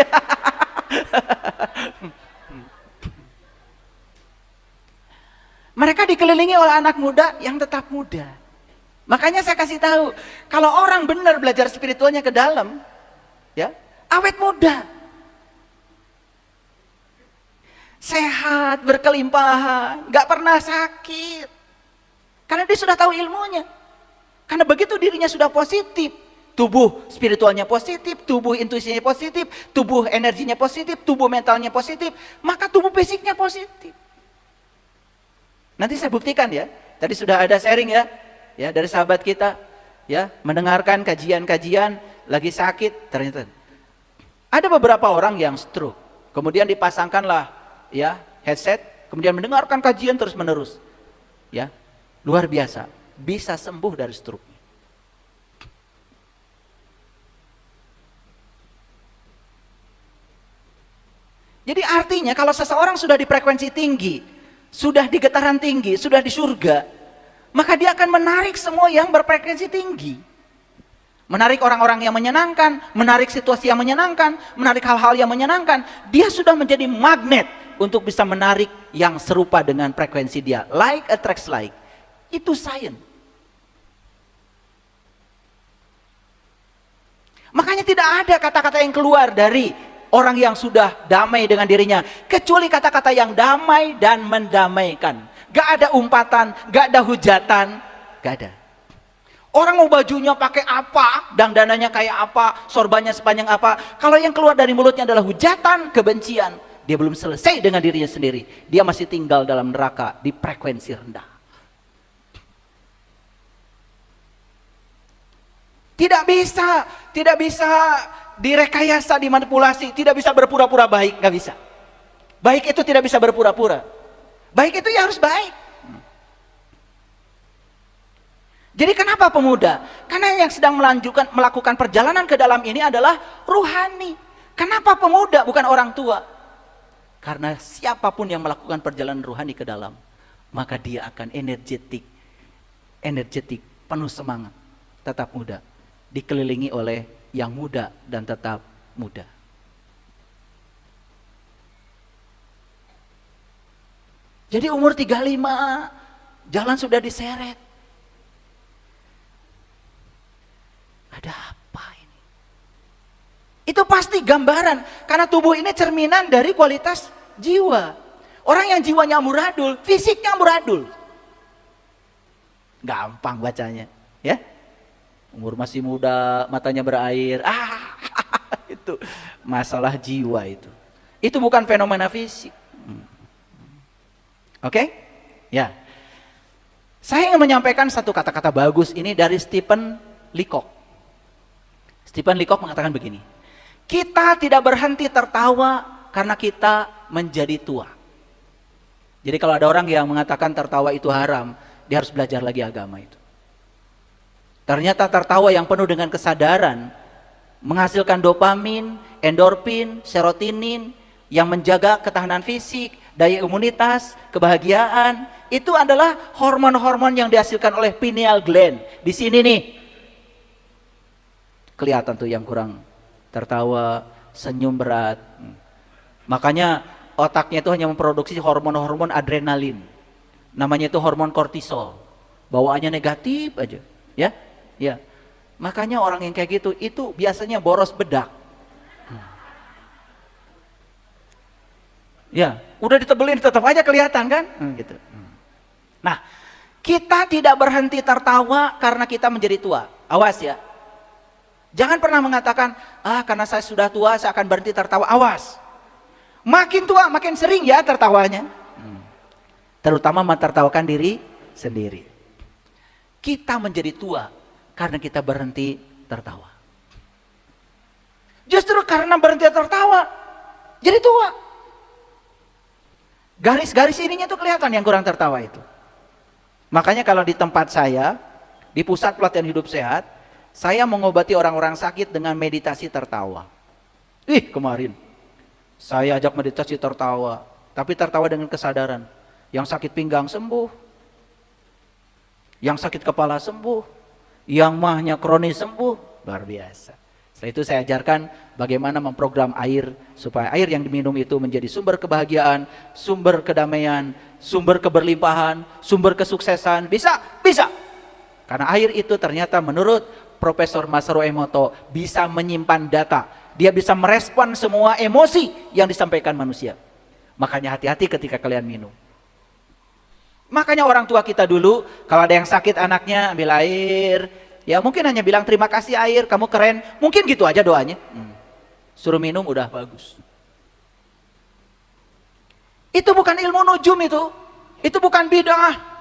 Mereka dikelilingi oleh anak muda yang tetap muda. Makanya saya kasih tahu, kalau orang benar belajar spiritualnya ke dalam, ya, awet muda. Sehat, berkelimpahan, nggak pernah sakit. Karena dia sudah tahu ilmunya. Karena begitu dirinya sudah positif, tubuh spiritualnya positif, tubuh intuisinya positif, tubuh energinya positif, tubuh mentalnya positif, maka tubuh fisiknya positif. Nanti saya buktikan ya. Tadi sudah ada sharing ya dari sahabat kita, ya, mendengarkan kajian-kajian lagi sakit, ternyata ada beberapa orang yang stroke. Kemudian dipasangkanlah ya headset, kemudian mendengarkan kajian terus-menerus. Ya. Luar biasa, bisa sembuh dari stroke. Jadi artinya kalau seseorang sudah di frekuensi tinggi, sudah di getaran tinggi, sudah di surga, maka dia akan menarik semua yang berfrekuensi tinggi. Menarik orang-orang yang menyenangkan, menarik situasi yang menyenangkan, menarik hal-hal yang menyenangkan. Dia sudah menjadi magnet untuk bisa menarik yang serupa dengan frekuensi dia. Like attracts like. Itu sains. Makanya tidak ada kata-kata yang keluar dari orang yang sudah damai dengan dirinya, kecuali kata-kata yang damai dan mendamaikan. Gak ada umpatan, gak ada hujatan, gak ada. Orang mau bajunya pakai apa, dandanannya kayak apa, sorbannya sepanjang apa, kalau yang keluar dari mulutnya adalah hujatan, kebencian, dia belum selesai dengan dirinya sendiri. Dia masih tinggal dalam neraka di frekuensi rendah. Tidak bisa direkayasa, dimanipulasi, tidak bisa berpura-pura baik, nggak bisa. Baik itu tidak bisa berpura-pura. Baik itu ya harus baik. Jadi kenapa pemuda? Karena yang sedang melakukan perjalanan ke dalam ini adalah ruhani. Kenapa pemuda bukan orang tua? Karena siapapun yang melakukan perjalanan ruhani ke dalam, maka dia akan energetik, penuh semangat, tetap muda, dikelilingi oleh yang muda dan tetap muda. Jadi umur 35, jalan sudah diseret. Ada apa ini? Itu pasti gambaran, karena tubuh ini cerminan dari kualitas jiwa. Orang yang jiwanya amburadul, fisiknya amburadul. Gampang bacanya, ya. Umur masih muda, matanya berair. Itu masalah jiwa itu. Itu bukan fenomena fisik. Oke? Ya. Saya ingin menyampaikan satu kata-kata bagus ini dari Stephen Leacock. Stephen Leacock mengatakan begini. Kita tidak berhenti tertawa karena kita menjadi tua. Jadi kalau ada orang yang mengatakan tertawa itu haram, dia harus belajar lagi agama itu. Ternyata tertawa yang penuh dengan kesadaran menghasilkan dopamin, endorfin, serotonin yang menjaga ketahanan fisik, daya imunitas, kebahagiaan. Itu adalah hormon-hormon yang dihasilkan oleh pineal gland. Di sini nih. Kelihatan tuh yang kurang tertawa, senyum berat. Makanya otaknya itu hanya memproduksi hormon-hormon adrenalin. Namanya itu hormon kortisol. Bawaannya negatif aja, ya. Ya, makanya orang yang kayak gitu itu biasanya boros bedak. Ya, udah ditebelin tetap aja kelihatan kan? Gitu. Nah, kita tidak berhenti tertawa karena kita menjadi tua. Awas ya. Jangan pernah mengatakan, karena saya sudah tua saya akan berhenti tertawa. Awas. Makin tua makin sering ya tertawanya. Terutama mentertawakan diri sendiri. Kita menjadi tua karena kita berhenti tertawa. Justru karena berhenti tertawa, jadi tua. Garis-garis ininya tuh kelihatan yang kurang tertawa itu. Makanya kalau di tempat saya, di pusat pelatihan hidup sehat, saya mengobati orang-orang sakit dengan meditasi tertawa. Kemarin saya ajak meditasi tertawa, tapi tertawa dengan kesadaran. Yang sakit pinggang sembuh, yang sakit kepala sembuh, yang mahnya kronis sembuh, luar biasa. Setelah itu saya ajarkan bagaimana memprogram air, supaya air yang diminum itu menjadi sumber kebahagiaan, sumber kedamaian, sumber keberlimpahan, sumber kesuksesan. Bisa. Karena air itu ternyata menurut Profesor Masaru Emoto bisa menyimpan data. Dia bisa merespon semua emosi yang disampaikan manusia. Makanya hati-hati ketika kalian minum. Makanya orang tua kita dulu, kalau ada yang sakit anaknya ambil air, ya mungkin hanya bilang terima kasih air, kamu keren, mungkin gitu aja doanya. Suruh minum udah bagus. Itu bukan ilmu nujum itu bukan bid'ah.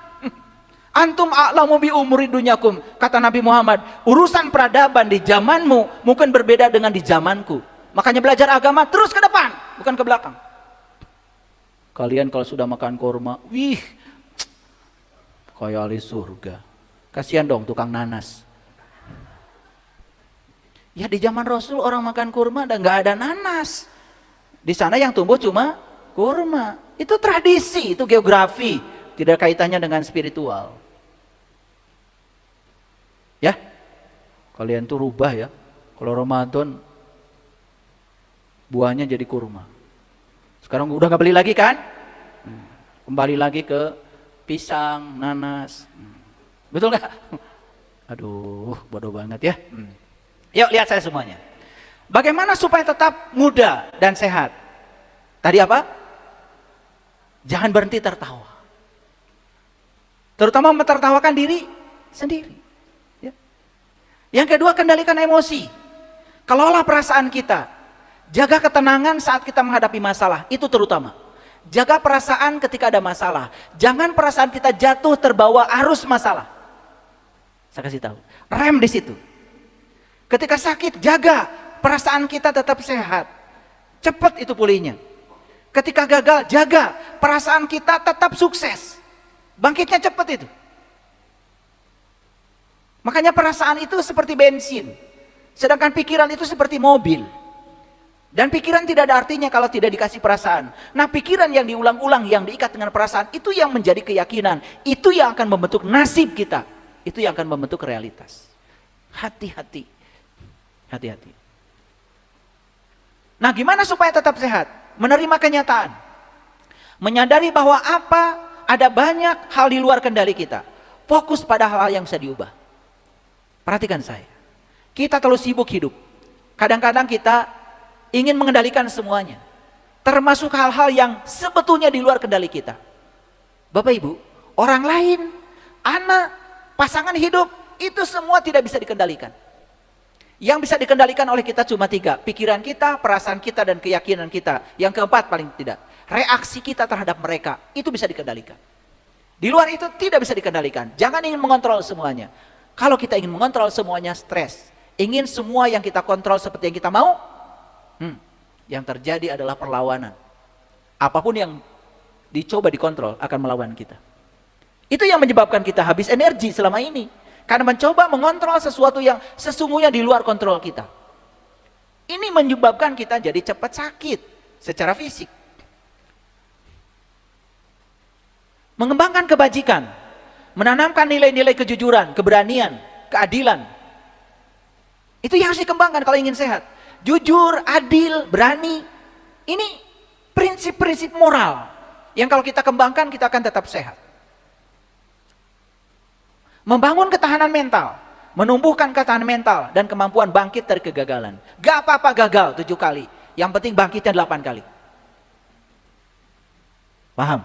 Antum a'lamu bi umuri dunyakum, kata Nabi Muhammad. Urusan peradaban di zamanmu mungkin berbeda dengan di zamanku. Makanya belajar agama terus ke depan, bukan ke belakang. Kalian kalau sudah makan kurma, kayak ahli surga. Kasihan dong tukang nanas. Ya di zaman Rasul orang makan kurma dan nggak ada nanas. Di sana yang tumbuh cuma kurma. Itu tradisi, itu geografi, tidak kaitannya dengan spiritual. Ya, kalian tuh rubah ya. Kalau Ramadan buahnya jadi kurma. Sekarang udah nggak beli lagi kan? Kembali lagi ke pisang, nanas. Betul nggak? Aduh, bodoh banget ya. Yuk lihat saya semuanya. Bagaimana supaya tetap muda dan sehat? Tadi apa? Jangan berhenti tertawa. Terutama mentertawakan diri sendiri. Ya. Yang kedua, kendalikan emosi. Kelola perasaan kita. Jaga ketenangan saat kita menghadapi masalah. Itu terutama. Jaga perasaan ketika ada masalah. Jangan perasaan kita jatuh terbawa arus masalah. Saya kasih tahu. Rem di situ. Ketika sakit, jaga perasaan kita tetap sehat. Cepat itu pulihnya. Ketika gagal, jaga perasaan kita tetap sukses. Bangkitnya cepat itu. Makanya perasaan itu seperti bensin. Sedangkan pikiran itu seperti mobil. Dan pikiran tidak ada artinya kalau tidak dikasih perasaan. Nah, pikiran yang diulang-ulang, yang diikat dengan perasaan, itu yang menjadi keyakinan. Itu yang akan membentuk nasib kita. Itu yang akan membentuk realitas. Hati-hati. Hati-hati. Nah, gimana supaya tetap sehat? Menerima kenyataan. Menyadari bahwa ada banyak hal di luar kendali kita. Fokus pada hal yang bisa diubah. Perhatikan saya. Kita terlalu sibuk hidup. Kadang-kadang kita ingin mengendalikan semuanya. Termasuk hal-hal yang sebetulnya di luar kendali kita. Bapak Ibu, orang lain, anak, pasangan hidup, itu semua tidak bisa dikendalikan. Yang bisa dikendalikan oleh kita cuma 3. Pikiran kita, perasaan kita, dan keyakinan kita. Yang keempat paling tidak. Reaksi kita terhadap mereka. Itu bisa dikendalikan. Di luar itu tidak bisa dikendalikan. Jangan ingin mengontrol semuanya. Kalau kita ingin mengontrol semuanya, stres. Ingin semua yang kita kontrol seperti yang kita mau, yang terjadi adalah perlawanan. Apapun yang dicoba dikontrol akan melawan kita. Itu yang menyebabkan kita habis energi selama ini. Karena mencoba mengontrol sesuatu yang sesungguhnya di luar kontrol kita. Ini menyebabkan kita jadi cepat sakit secara fisik. Mengembangkan kebajikan, menanamkan nilai-nilai kejujuran, keberanian, keadilan. Itu yang harus dikembangkan kalau ingin sehat. Jujur, adil, berani. Ini prinsip-prinsip moral yang kalau kita kembangkan kita akan tetap sehat. Membangun ketahanan mental, menumbuhkan ketahanan mental dan kemampuan bangkit dari kegagalan. Gak apa-apa gagal 7 kali, yang penting bangkitnya 8 kali. Paham?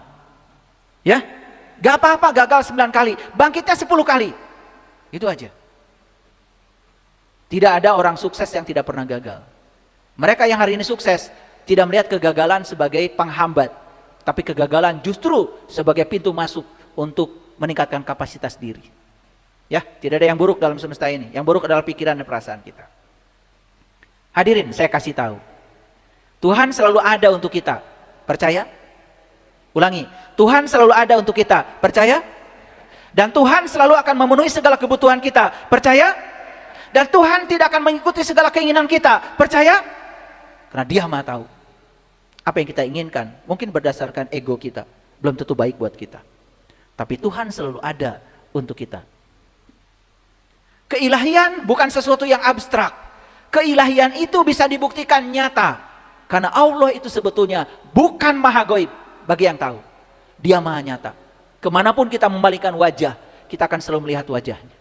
Ya? Gak apa-apa gagal 9 kali, bangkitnya 10 kali. Itu aja. Tidak ada orang sukses yang tidak pernah gagal. Mereka yang hari ini sukses tidak melihat kegagalan sebagai penghambat, tapi kegagalan justru sebagai pintu masuk untuk meningkatkan kapasitas diri. Ya, tidak ada yang buruk dalam semesta ini. Yang buruk adalah pikiran dan perasaan kita. Hadirin, saya kasih tahu. Tuhan selalu ada untuk kita. Percaya? Ulangi. Tuhan selalu ada untuk kita. Percaya? Dan Tuhan selalu akan memenuhi segala kebutuhan kita. Percaya? Dan Tuhan tidak akan mengikuti segala keinginan kita. Percaya? Karena Dia Maha tahu apa yang kita inginkan. Mungkin berdasarkan ego kita, belum tentu baik buat kita. Tapi Tuhan selalu ada untuk kita. Keilahian bukan sesuatu yang abstrak. Keilahian itu bisa dibuktikan nyata. Karena Allah itu sebetulnya bukan maha gaib bagi yang tahu. Dia maha nyata. Kemanapun kita membalikkan wajah, kita akan selalu melihat wajahnya.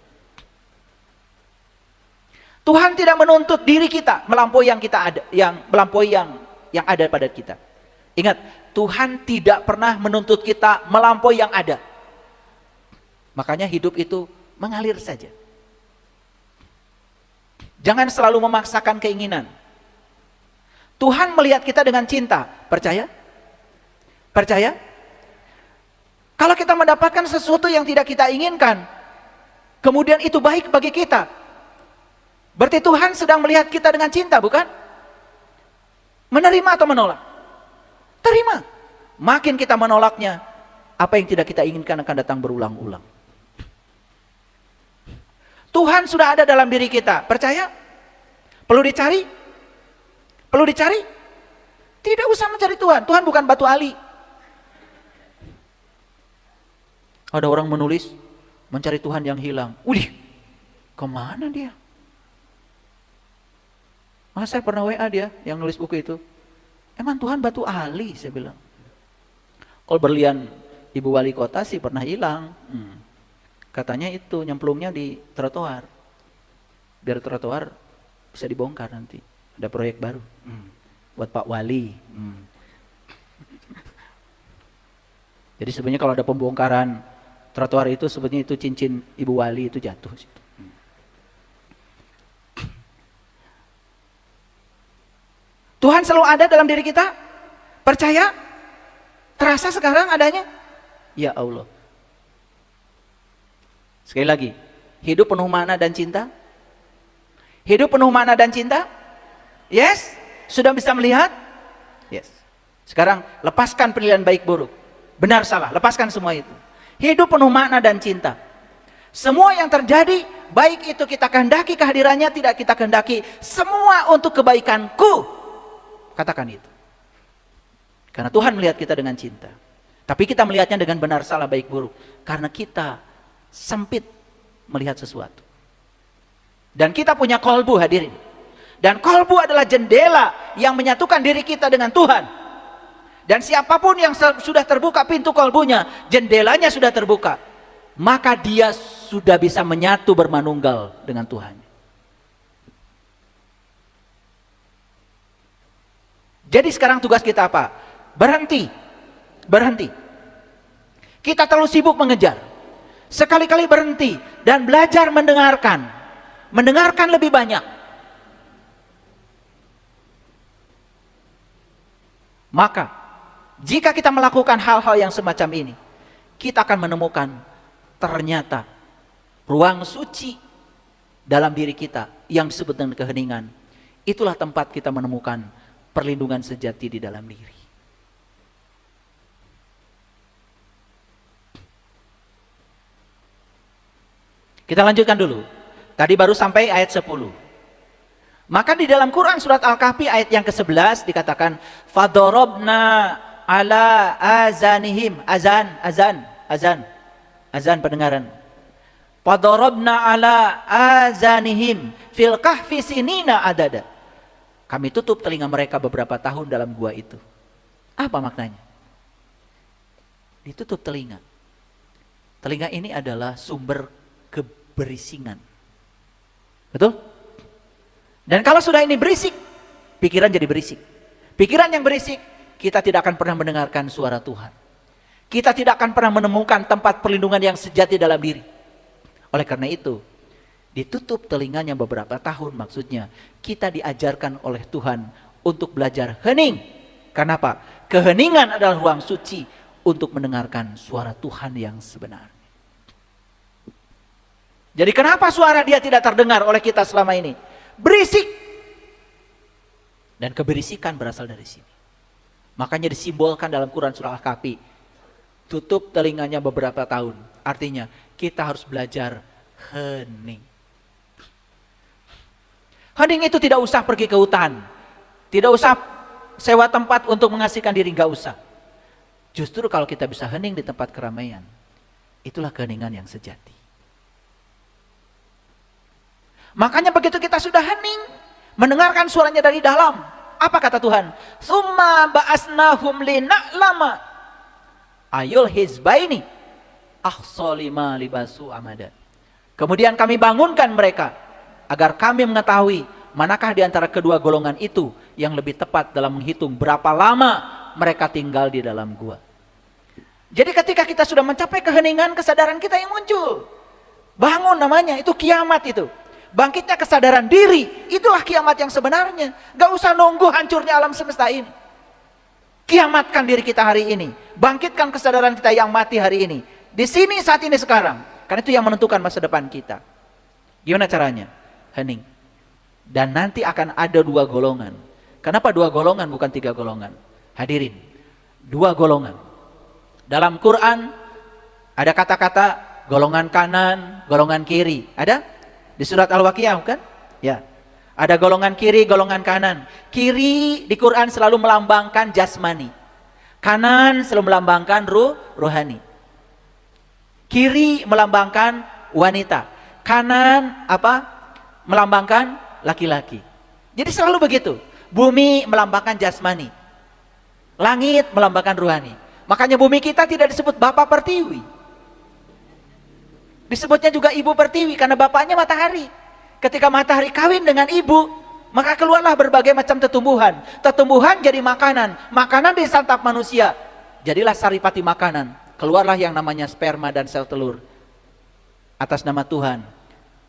Tuhan tidak menuntut diri kita melampaui yang kita ada, melampaui yang ada pada kita. Ingat, Tuhan tidak pernah menuntut kita melampaui yang ada. Makanya hidup itu mengalir saja. Jangan selalu memaksakan keinginan. Tuhan melihat kita dengan cinta. Percaya? Percaya? Kalau kita mendapatkan sesuatu yang tidak kita inginkan, kemudian itu baik bagi kita, berarti Tuhan sedang melihat kita dengan cinta, bukan? Menerima atau menolak? Terima. Makin kita menolaknya, apa yang tidak kita inginkan akan datang berulang-ulang. Tuhan sudah ada dalam diri kita. Percaya? Perlu dicari? Perlu dicari? Tidak usah mencari Tuhan. Tuhan bukan batu ali. Ada orang menulis, mencari Tuhan yang hilang. Wih, kemana dia? Masa saya pernah WA dia yang nulis buku itu. Emang Tuhan batu ali, saya bilang. Kalau berlian Ibu Wali Kota sih pernah hilang. Katanya itu nyemplungnya di trotoar. Biar trotoar bisa dibongkar nanti. Ada proyek baru. Buat Pak Wali. Jadi sebenarnya kalau ada pembongkaran trotoar itu, sebetulnya itu cincin Ibu Wali itu jatuh. Tuhan selalu ada dalam diri kita. Percaya? Terasa sekarang adanya? Ya Allah. Sekali lagi, hidup penuh makna dan cinta? Hidup penuh makna dan cinta? Yes? Sudah bisa melihat? Yes. Sekarang lepaskan penilaian baik buruk. Benar salah, lepaskan semua itu. Hidup penuh makna dan cinta. Semua yang terjadi, baik itu kita kehendaki kehadirannya, tidak kita kehendaki, semua untuk kebaikanku. Katakan itu. Karena Tuhan melihat kita dengan cinta. Tapi kita melihatnya dengan benar salah baik buruk. Karena kita sempit melihat sesuatu. Dan kita punya kolbu, hadirin. Dan kolbu adalah jendela yang menyatukan diri kita dengan Tuhan. Dan siapapun yang sudah terbuka pintu kolbunya, jendelanya sudah terbuka, maka dia sudah bisa menyatu bermanunggal dengan Tuhan. Jadi sekarang tugas kita apa? Berhenti. Berhenti. Kita terlalu sibuk mengejar. Sekali-kali berhenti dan belajar mendengarkan. Mendengarkan lebih banyak. Maka, jika kita melakukan hal-hal yang semacam ini, kita akan menemukan ternyata ruang suci dalam diri kita yang disebut dengan keheningan. Itulah tempat kita menemukan perlindungan sejati di dalam diri. Kita lanjutkan dulu. Tadi baru sampai ayat 10. Maka di dalam Quran surat Al-Kahfi ayat yang ke-11 dikatakan fadorobna ala azanihim. Azan pendengaran. Fadorobna ala azanihim fil kahfi sinina adada. Kami tutup telinga mereka beberapa tahun dalam gua itu. Apa maknanya? Ditutup telinga. Telinga ini adalah sumber keberisingan. Betul? Dan kalau sudah ini berisik, pikiran jadi berisik. Pikiran yang berisik, kita tidak akan pernah mendengarkan suara Tuhan. Kita tidak akan pernah menemukan tempat perlindungan yang sejati dalam diri. Oleh karena itu, ditutup telinganya beberapa tahun, maksudnya kita diajarkan oleh Tuhan untuk belajar hening. Kenapa? Keheningan adalah ruang suci untuk mendengarkan suara Tuhan yang sebenarnya. Jadi kenapa suara dia tidak terdengar oleh kita selama ini? Berisik. Dan keberisikan berasal dari sini. Makanya disimbolkan dalam Quran surah Al-Kahfi. tutup telinganya beberapa tahun. Artinya kita harus belajar hening. Hening itu tidak usah pergi ke hutan, tidak usah sewa tempat untuk mengasihkan diri, nggak usah. Justru kalau kita bisa hening di tempat keramaian, itulah keheningan yang sejati. Makanya begitu kita sudah hening, mendengarkan suaranya dari dalam, apa kata Tuhan? Summa ba'asnahum lina'lama ayul hizbaini ahsolima libasu amada. Kemudian kami bangunkan mereka agar kami mengetahui manakah di antara kedua golongan itu yang lebih tepat dalam menghitung berapa lama mereka tinggal di dalam gua. Jadi ketika kita sudah mencapai keheningan, kesadaran kita yang muncul. Bangun namanya, itu kiamat itu. Bangkitnya kesadaran diri, itulah kiamat yang sebenarnya. Gak usah nunggu hancurnya alam semesta ini. Kiamatkan diri kita hari ini. Bangkitkan kesadaran kita yang mati hari ini. Di sini, saat ini, sekarang. Karena itu yang menentukan masa depan kita. Gimana caranya? Hening. Dan nanti akan ada 2 golongan. Kenapa 2 golongan bukan 3 golongan? Hadirin, 2 golongan. Dalam Quran ada kata-kata golongan kanan, golongan kiri. Ada? Di surat Al-Waqiah kan? Ya. Ada golongan kiri, golongan kanan. Kiri di Quran selalu melambangkan jasmani. Kanan selalu melambangkan rohani. Kiri melambangkan wanita. Kanan apa? Melambangkan laki-laki. Jadi selalu begitu. Bumi melambangkan jasmani. Langit melambangkan rohani. Makanya bumi kita tidak disebut Bapa Pertiwi. Disebutnya juga Ibu Pertiwi karena bapaknya matahari. Ketika matahari kawin dengan ibu, maka keluarlah berbagai macam tumbuhan. Tumbuhan jadi makanan. Makanan disantap manusia. Jadilah saripati makanan. Keluarlah yang namanya sperma dan sel telur. Atas nama Tuhan,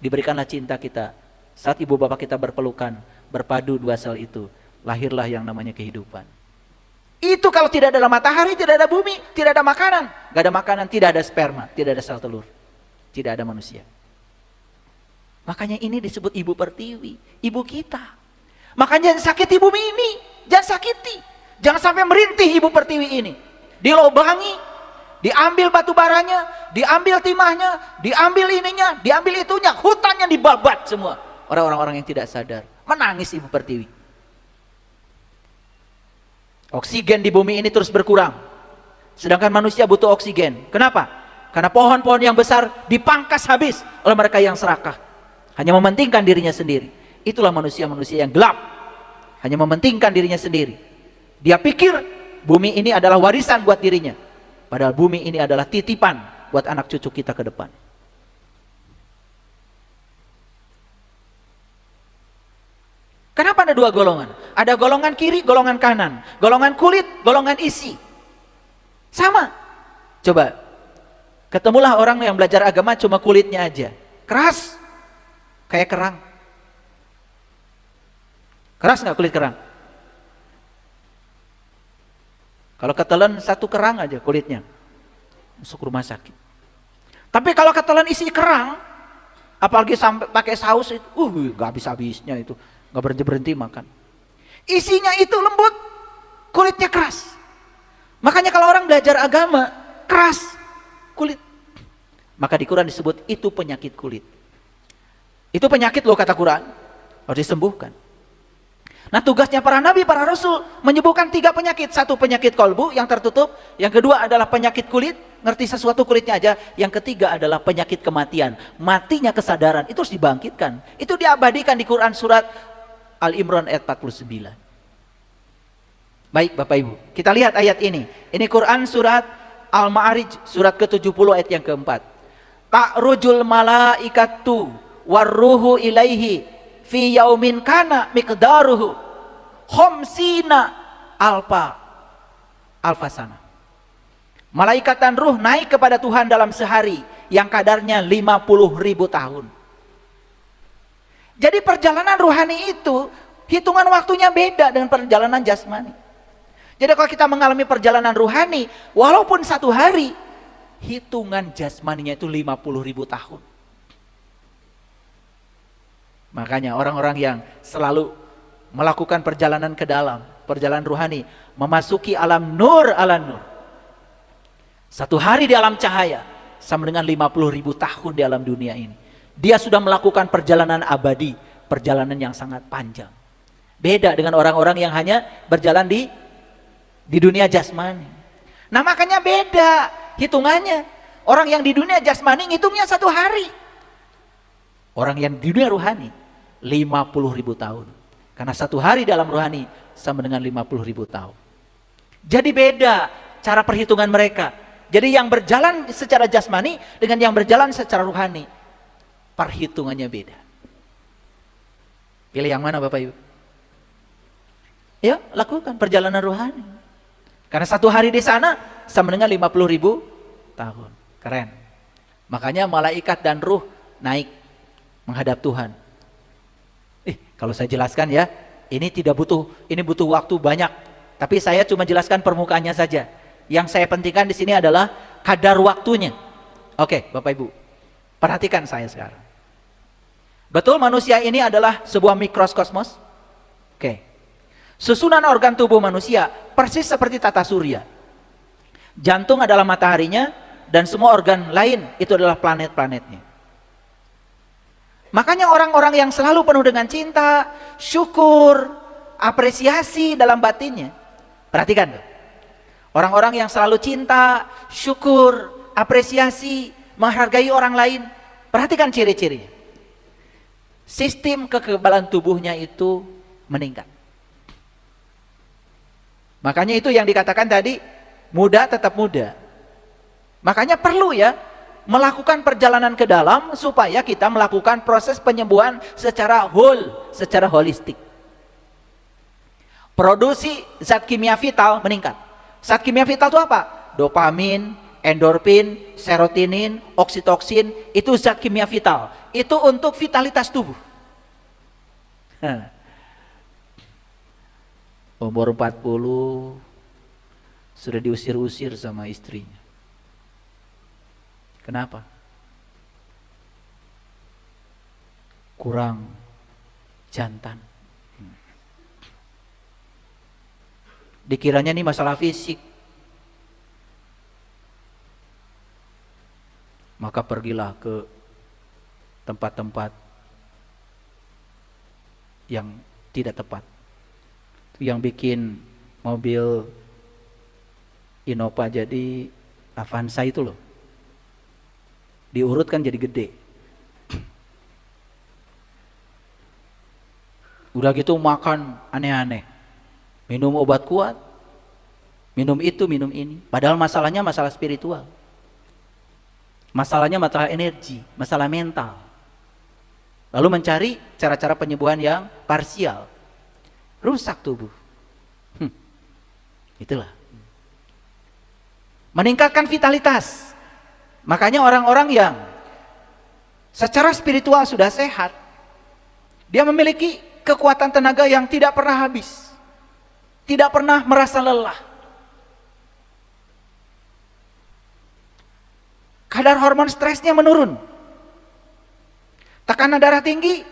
diberikanlah cinta kita. Saat ibu bapak kita berpelukan, berpadu 2 sel itu, lahirlah yang namanya kehidupan. Itu kalau tidak ada matahari, tidak ada bumi, tidak ada makanan. Gak ada makanan, tidak ada sperma, tidak ada sel telur. Tidak ada manusia. Makanya ini disebut Ibu Pertiwi, ibu kita. Makanya jangan sakiti bumi ini, jangan sakiti. Jangan sampai merintih Ibu Pertiwi ini. Dilobangi, diambil batu baranya, diambil timahnya, diambil ininya, diambil itunya, hutannya dibabat semua. Orang-orang yang tidak sadar, menangis Ibu Pertiwi. Oksigen di bumi ini terus berkurang. Sedangkan manusia butuh oksigen. Kenapa? Karena pohon-pohon yang besar dipangkas habis oleh mereka yang serakah. Hanya mementingkan dirinya sendiri. Itulah manusia-manusia yang gelap. Hanya mementingkan dirinya sendiri. Dia pikir bumi ini adalah warisan buat dirinya. Padahal bumi ini adalah titipan buat anak cucu kita ke depan. Kenapa ada 2 golongan? Ada golongan kiri, golongan kanan. Golongan kulit, golongan isi. Sama. Coba. Ketemulah orang yang belajar agama cuma kulitnya aja. Keras. Kayak kerang. Keras nggak kulit kerang? Kalau ketelan 1 kerang aja kulitnya, masuk rumah sakit. Tapi kalau ketelan isi kerang, apalagi sampai pakai saus itu, nggak habis-habisnya itu, nggak berhenti-berhenti makan. Isinya itu lembut, kulitnya keras. Makanya kalau orang belajar agama, keras kulit. Maka di Quran disebut itu penyakit kulit. Itu penyakit loh kata Quran, harus disembuhkan. Nah tugasnya para nabi, para rasul menyembuhkan 3 penyakit. 1 penyakit kolbu yang tertutup. Yang kedua adalah penyakit kulit, ngerti sesuatu kulitnya aja. Yang ketiga adalah penyakit kematian. Matinya kesadaran, itu harus dibangkitkan. Itu diabadikan di Quran surat Al-Imran ayat 49. Baik Bapak Ibu, kita lihat ayat ini. Ini Quran surat Al-Ma'arij, surat ke-70 ayat yang keempat. Ta'rujul malaikatu warruhu ilaihi fi yaumin kana miqdaruhu khamsina alfasana. Malaikat dan ruh naik kepada Tuhan dalam sehari yang kadarnya 50.000 tahun. Jadi perjalanan rohani itu hitungan waktunya beda dengan perjalanan jasmani. Jadi kalau kita mengalami perjalanan rohani, walaupun 1 hari, hitungan jasmaninya itu 50.000 tahun. Makanya orang-orang yang selalu melakukan perjalanan ke dalam, perjalanan rohani, memasuki alam nur ala nur. Satu hari di alam cahaya sama dengan 50.000 tahun di alam dunia ini. Dia sudah melakukan perjalanan abadi, perjalanan yang sangat panjang. Beda dengan orang-orang yang hanya berjalan di dunia jasmani. Nah makanya beda hitungannya. Orang yang di dunia jasmani ngitungnya 1 hari. Orang yang di dunia ruhani 50.000 tahun. Karena 1 hari dalam rohani sama dengan 50.000 tahun. Jadi beda cara perhitungan mereka. Jadi yang berjalan secara jasmani dengan yang berjalan secara ruhani, perhitungannya beda. Pilih yang mana Bapak Ibu? Ya, lakukan perjalanan rohani. Karena 1 hari di sana sama dengan 50.000 tahun. Keren. Makanya malaikat dan ruh naik menghadap Tuhan. Kalau saya jelaskan ya, ini butuh waktu banyak. Tapi saya cuma jelaskan permukaannya saja. Yang saya pentingkan di sini adalah kadar waktunya. Oke, Bapak Ibu, perhatikan saya sekarang. Betul manusia ini adalah sebuah mikrokosmos? Oke. Susunan organ tubuh manusia persis seperti tata surya. Jantung adalah mataharinya dan semua organ lain itu adalah planet-planetnya. Makanya orang-orang yang selalu penuh dengan cinta, syukur, apresiasi dalam batinnya. Perhatikan tuh. Orang-orang yang selalu cinta, syukur, apresiasi, menghargai orang lain. Perhatikan ciri-cirinya. Sistem kekebalan tubuhnya itu meningkat. Makanya itu yang dikatakan tadi, muda tetap muda. Makanya perlu ya, melakukan perjalanan ke dalam supaya kita melakukan proses penyembuhan secara secara holistik. Produksi zat kimia vital meningkat. Zat kimia vital itu apa? Dopamin, endorfin, serotonin, oksitoksin, itu zat kimia vital. Itu untuk vitalitas tubuh. Umur 40 sudah diusir-usir sama istrinya. Kenapa? Kurang jantan. Dikiranya ini masalah fisik. Maka pergilah ke tempat-tempat yang tidak tepat. Yang bikin mobil Innova jadi Avanza itu loh. Diurutkan jadi gede. Udah gitu makan aneh-aneh. Minum obat kuat, minum itu, minum ini. Padahal masalahnya masalah spiritual. Masalahnya masalah energi, masalah mental. Lalu mencari cara-cara penyembuhan yang parsial. Rusak tubuh. Itulah. Meningkatkan vitalitas. Makanya orang-orang yang secara spiritual sudah sehat, dia memiliki kekuatan tenaga yang tidak pernah habis. Tidak pernah merasa lelah. Kadar hormon stresnya menurun. Tekanan darah tinggi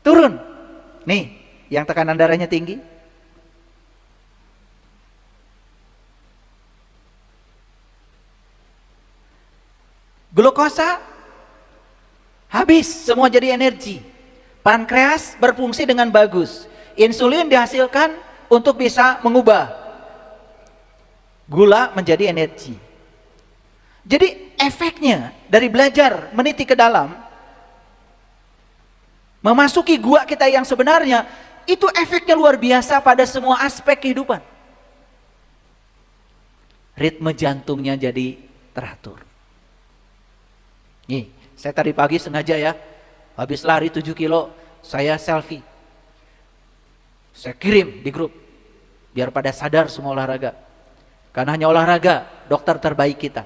turun. Nih, yang tekanan darahnya tinggi. Glukosa habis, semua jadi energi. Pankreas berfungsi dengan bagus. Insulin dihasilkan untuk bisa mengubah gula menjadi energi. Jadi efeknya dari belajar meniti ke dalam, memasuki gua kita yang sebenarnya, itu efeknya luar biasa pada semua aspek kehidupan. Ritme jantungnya jadi teratur. Nih, saya tadi pagi sengaja ya, habis lari 7 kilo, saya selfie. Saya kirim di grup, biar pada sadar semua olahraga. Karena hanya olahraga, dokter terbaik kita.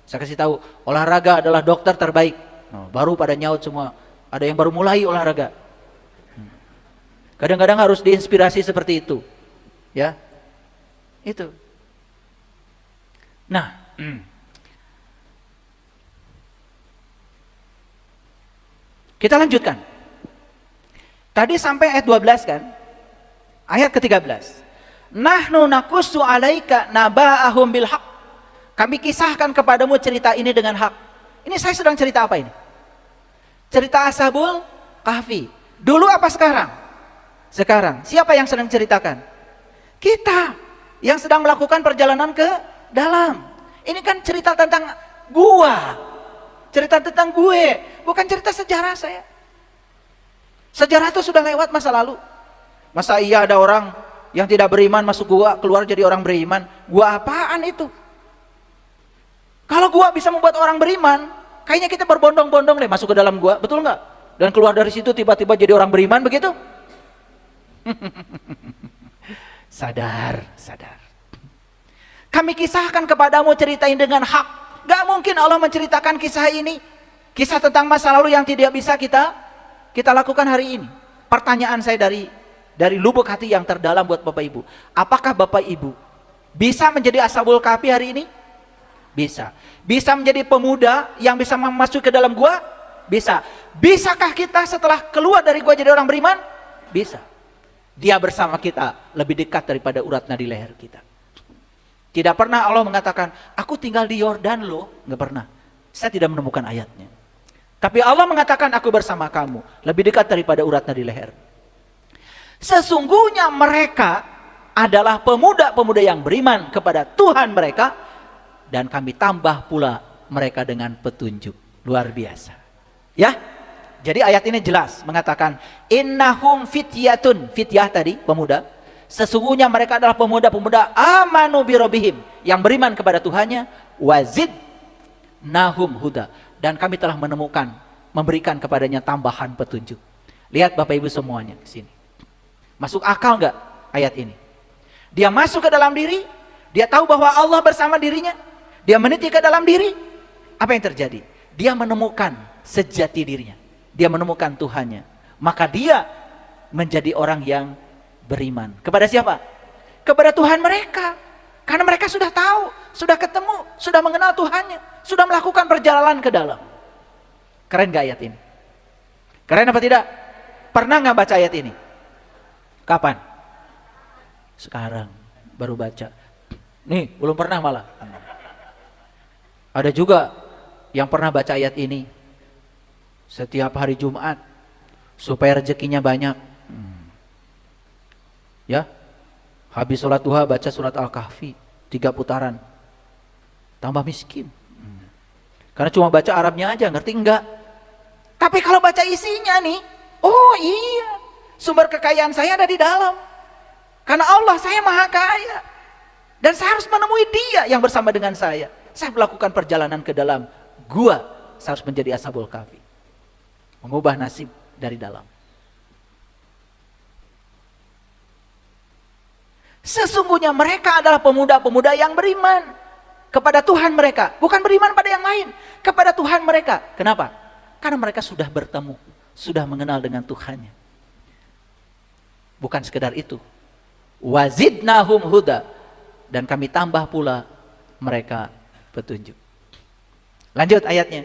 Saya kasih tahu, olahraga adalah dokter terbaik. Nah, baru pada nyaut semua, ada yang baru mulai olahraga. Kadang-kadang harus diinspirasi seperti itu. Ya, itu. Nah, kita lanjutkan. Tadi sampai ayat 12 kan? Ayat ke-13. Nahnu naqussu 'alaika naba'ahum bil haqq. Kami kisahkan kepadamu cerita ini dengan hak. Ini saya sedang cerita apa ini? Cerita Ashabul Kahfi. Dulu apa sekarang? Sekarang. Siapa yang sedang ceritakan? Kita yang sedang melakukan perjalanan ke dalam. Ini kan cerita tentang gua. Cerita tentang gue. Bukan cerita sejarah saya. Sejarah itu sudah lewat masa lalu. Masa iya ada orang yang tidak beriman masuk gua, keluar jadi orang beriman? Gua apaan itu? Kalau gua bisa membuat orang beriman, kayaknya kita berbondong-bondong deh masuk ke dalam gua, betul nggak? Dan keluar dari situ tiba-tiba jadi orang beriman begitu? Sadar. Kami kisahkan kepadamu ceritain dengan hak. Gak mungkin Allah menceritakan kisah ini, kisah tentang masa lalu yang tidak bisa kita lakukan hari ini. Pertanyaan saya dari lubuk hati yang terdalam buat Bapak Ibu, apakah Bapak Ibu bisa menjadi Ashabul Kahfi hari ini? Bisa. Bisa menjadi pemuda yang bisa masuk ke dalam gua? Bisa. Bisakah kita setelah keluar dari gua jadi orang beriman? Bisa. Dia bersama kita lebih dekat daripada urat nadi leher kita. Tidak pernah Allah mengatakan, aku tinggal di Yordan loh. Nggak pernah. Saya tidak menemukan ayatnya. Tapi Allah mengatakan, aku bersama kamu. Lebih dekat daripada urat nadi leher. Sesungguhnya mereka adalah pemuda-pemuda yang beriman kepada Tuhan mereka. Dan kami tambah pula mereka dengan petunjuk. Luar biasa. Ya, jadi ayat ini jelas mengatakan, innahum fityatun. Fityah tadi, pemuda. Sesungguhnya mereka adalah pemuda-pemuda amanu birobihim, yang beriman kepada Tuhannya. Wazid nahum huda. Dan kami telah menemukan, memberikan kepadanya tambahan petunjuk. Lihat Bapak Ibu semuanya di sini. Masuk akal nggak ayat ini? Dia masuk ke dalam diri, dia tahu bahwa Allah bersama dirinya. Dia meniti ke dalam diri. Apa yang terjadi? Dia menemukan sejati dirinya. Dia menemukan Tuhannya. Maka dia menjadi orang yang beriman. Kepada siapa? Kepada Tuhan mereka. Karena mereka sudah tahu, sudah ketemu, sudah mengenal Tuhannya, sudah melakukan perjalanan ke dalam. Keren gak ayat ini? Keren apa tidak? Pernah gak baca ayat ini? Kapan? Sekarang baru baca. Nih, belum pernah malah. Ada juga yang pernah baca ayat ini setiap hari Jumat supaya rezekinya banyak. Ya, habis sholat duha baca surat Al-Kahfi 3 putaran, tambah miskin. Karena cuma baca Arabnya aja, ngerti enggak? Tapi kalau baca isinya nih, oh iya, sumber kekayaan saya ada di dalam. Karena Allah, saya maha kaya. Dan saya harus menemui dia yang bersama dengan saya. Saya melakukan perjalanan ke dalam gua, saya harus menjadi Ashabul Kahfi. Mengubah nasib dari dalam. Sesungguhnya mereka adalah pemuda-pemuda yang beriman kepada Tuhan mereka. Bukan beriman pada yang lain, kepada Tuhan mereka. Kenapa? Karena mereka sudah bertemu, sudah mengenal dengan Tuhannya. Bukan sekedar itu. Wazidnahum huda. Dan kami tambah pula mereka petunjuk. Lanjut ayatnya.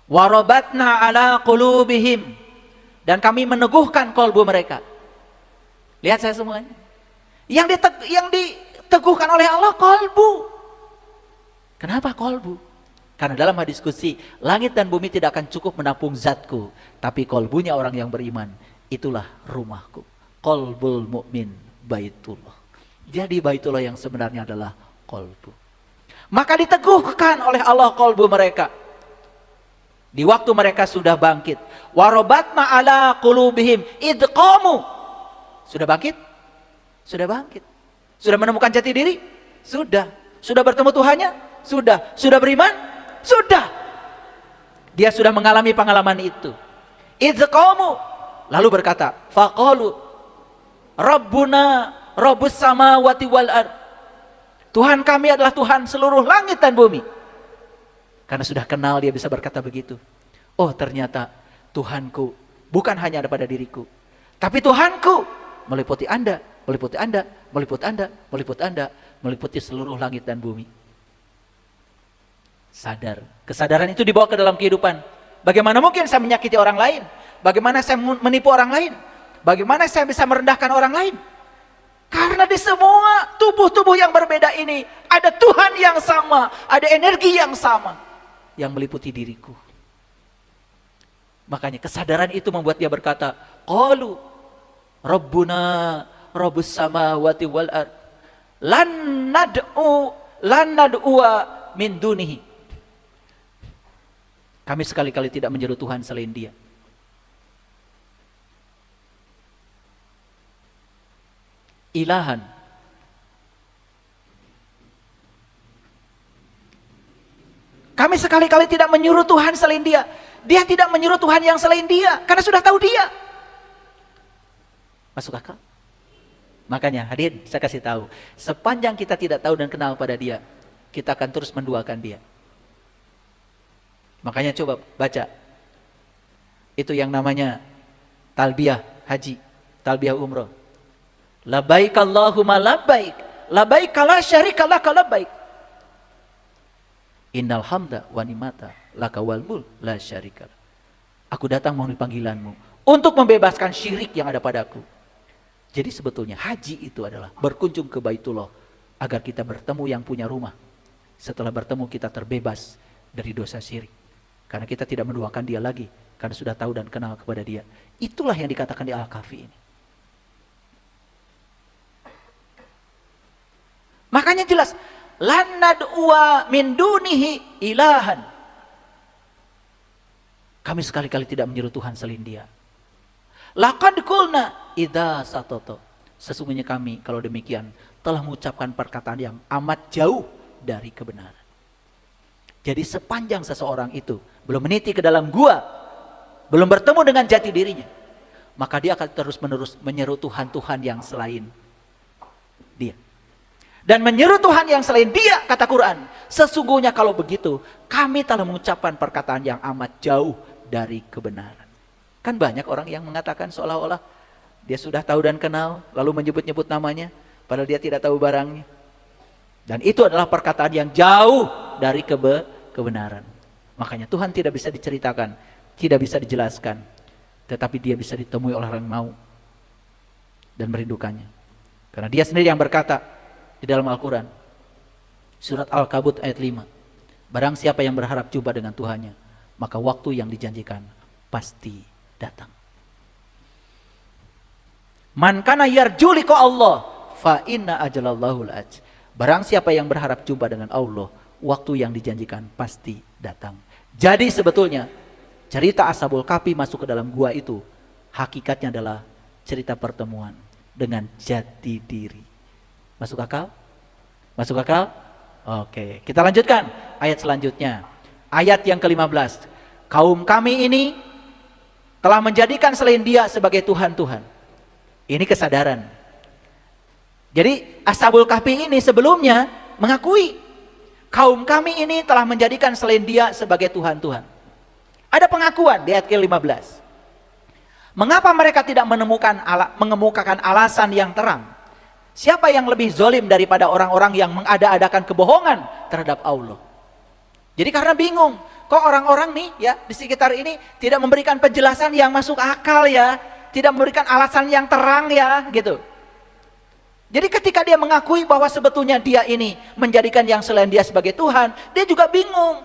Warabatna ala qulubihim. Dan kami meneguhkan kolbu mereka. Lihat saya semuanya. Yang diteguhkan oleh Allah kolbu. Kenapa kolbu? Karena dalam hadis qudsi, langit dan bumi tidak akan cukup menampung zatku, tapi kolbunya orang yang beriman, itulah rumahku. Kolbul mu'min baitullah. Jadi baitullah yang sebenarnya adalah kolbu. Maka diteguhkan oleh Allah kolbu mereka. Di waktu mereka sudah bangkit. Warobatna ala qulubihim idqamu. Sudah bangkit? Sudah bangkit. Sudah menemukan jati diri? Sudah. Sudah bertemu Tuhannya? Sudah. Sudah beriman? Sudah. Dia sudah mengalami pengalaman itu. Idqamu. Lalu berkata, faqalu Rabbuna Rabbus samawati wal ard. Tuhan kami adalah Tuhan seluruh langit dan bumi. Karena sudah kenal, dia bisa berkata begitu. Oh, ternyata Tuhanku bukan hanya ada pada diriku, tapi Tuhanku meliputi Anda, meliputi Anda, meliputi Anda, meliputi Anda, meliputi seluruh langit dan bumi. Sadar. Kesadaran itu dibawa ke dalam kehidupan. Bagaimana mungkin saya menyakiti orang lain? Bagaimana saya menipu orang lain? Bagaimana saya bisa merendahkan orang lain? Karena di semua tubuh-tubuh yang berbeda ini ada Tuhan yang sama, ada energi yang sama yang meliputi diriku. Makanya kesadaran itu membuat dia berkata, qalu Rabbuna Rabbus samawati wal ard lan nad'uwa min dunihi. Kami sekali-kali tidak menyeru Tuhan selain Dia. Ilahan. Kami sekali-kali tidak menyuruh Tuhan selain Dia. Dia tidak menyuruh Tuhan yang selain Dia, karena sudah tahu Dia. Masuk akal? Makanya hadirin, saya kasih tahu, sepanjang kita tidak tahu dan kenal pada Dia, kita akan terus menduakan Dia. Makanya coba baca itu yang namanya talbiyah haji, talbiyah umroh. Labbaik Allahumma labbaik, labbaik la syarika laka labbaik. Innal hamda wa nimata laka wal mulk la syarika. Aku datang memenuhi panggilanmu untuk membebaskan syirik yang ada padaku. Jadi sebetulnya haji itu adalah berkunjung ke Baitullah agar kita bertemu yang punya rumah. Setelah bertemu kita terbebas dari dosa syirik. Karena kita tidak menduakan Dia lagi, karena sudah tahu dan kenal kepada Dia. Itulah yang dikatakan di Al-Kahfi ini. Makanya jelas, lan nad'uwa min dunihi ilahan. Kami sekali-kali tidak menyeru Tuhan selain Dia. Laqad qulna idza satoto. Sesungguhnya kami kalau demikian telah mengucapkan perkataan yang amat jauh dari kebenaran. Jadi sepanjang seseorang itu belum meniti ke dalam gua, belum bertemu dengan jati dirinya, maka dia akan terus-menerus menyeru Tuhan-Tuhan yang selain Dia. Dan menyeru Tuhan yang selain Dia, kata Quran, sesungguhnya kalau begitu kami telah mengucapkan perkataan yang amat jauh dari kebenaran. Kan banyak orang yang mengatakan seolah-olah dia sudah tahu dan kenal, lalu menyebut-nyebut namanya, padahal dia tidak tahu barangnya. Dan itu adalah perkataan yang jauh dari kebenaran. Makanya Tuhan tidak bisa diceritakan, tidak bisa dijelaskan, tetapi Dia bisa ditemui oleh orang yang mau dan merindukannya. Karena Dia sendiri yang berkata di dalam Al-Quran, surat Al-Kabut ayat 5, barang siapa yang berharap jumpa dengan Tuhannya, maka waktu yang dijanjikan pasti datang. Man kana yarju liqa Allah fa inna ajalallahu la'aj. Barang siapa yang berharap jumpa dengan Allah, waktu yang dijanjikan pasti datang. Jadi sebetulnya cerita Ashabul Kahfi masuk ke dalam gua itu hakikatnya adalah cerita pertemuan dengan jati diri. Masuk akal? Masuk akal? Oke, kita lanjutkan ayat selanjutnya. Ayat yang ke-15. Kaum kami ini telah menjadikan selain Dia sebagai Tuhan-Tuhan. Ini kesadaran. Jadi Ashabul Kahfi ini sebelumnya mengakui kaum kami ini telah menjadikan selain Dia sebagai Tuhan-Tuhan. Ada pengakuan di ayat ke-15. Mengapa mereka tidak mengemukakan alasan yang terang? Siapa yang lebih zolim daripada orang-orang yang mengada-adakan kebohongan terhadap Allah? Jadi karena bingung, kok orang-orang nih ya di sekitar ini tidak memberikan penjelasan yang masuk akal ya, tidak memberikan alasan yang terang ya, gitu. Jadi ketika dia mengakui bahwa sebetulnya dia ini menjadikan yang selain Dia sebagai Tuhan, dia juga bingung.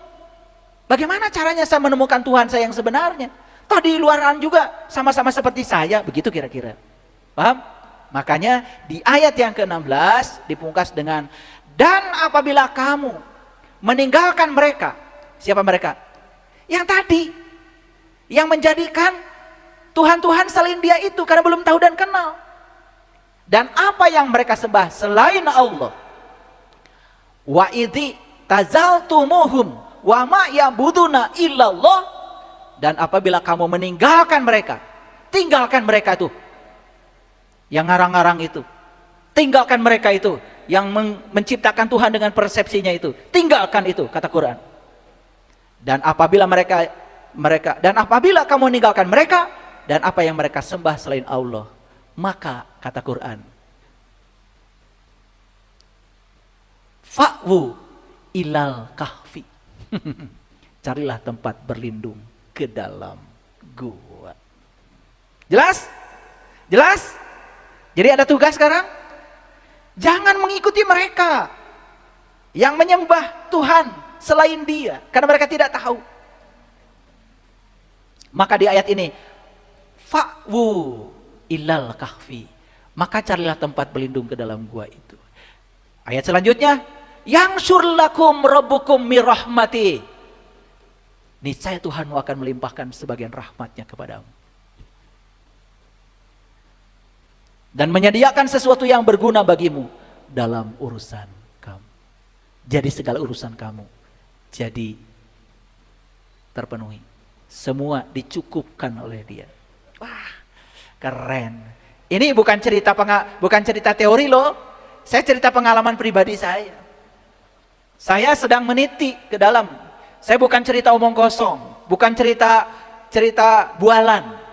Bagaimana caranya saya menemukan Tuhan saya yang sebenarnya? Toh di luaran juga sama-sama seperti saya, begitu kira-kira. Paham? Makanya di ayat yang ke-16 dipungkas dengan, dan apabila kamu meninggalkan mereka, siapa mereka? Yang tadi, yang menjadikan Tuhan-Tuhan selain Dia itu karena belum tahu dan kenal. Dan apa yang mereka sembah selain Allah. Wa idzi tazaltumuhum wa ma ya'buduna illallah. Dan apabila kamu meninggalkan mereka, tinggalkan mereka itu yang ngarang-ngarang itu, tinggalkan mereka itu yang menciptakan Tuhan dengan persepsinya itu, tinggalkan itu, kata Quran. Dan apabila apabila kamu meninggalkan mereka dan apa yang mereka sembah selain Allah, maka kata Quran, fa'wu ilal kahfi. Carilah tempat berlindung ke dalam gua. Jelas? Jelas? Jadi ada tugas sekarang. Jangan mengikuti mereka yang menyembah Tuhan selain Dia, karena mereka tidak tahu. Maka di ayat ini, fa'wu ilal kahfi, maka carilah tempat berlindung ke dalam gua itu. Ayat selanjutnya, yang surlakum rabbukum mirahmati, niscaya Tuhanmu akan melimpahkan sebagian rahmatnya kepadamu. Dan menyediakan sesuatu yang berguna bagimu dalam urusan kamu. Jadi segala urusan kamu jadi terpenuhi. Semua dicukupkan oleh Dia. Wah, keren. Ini bukan cerita teori loh. Saya cerita pengalaman pribadi saya. Saya sedang meniti ke dalam. Saya bukan cerita omong kosong, bukan cerita bualan.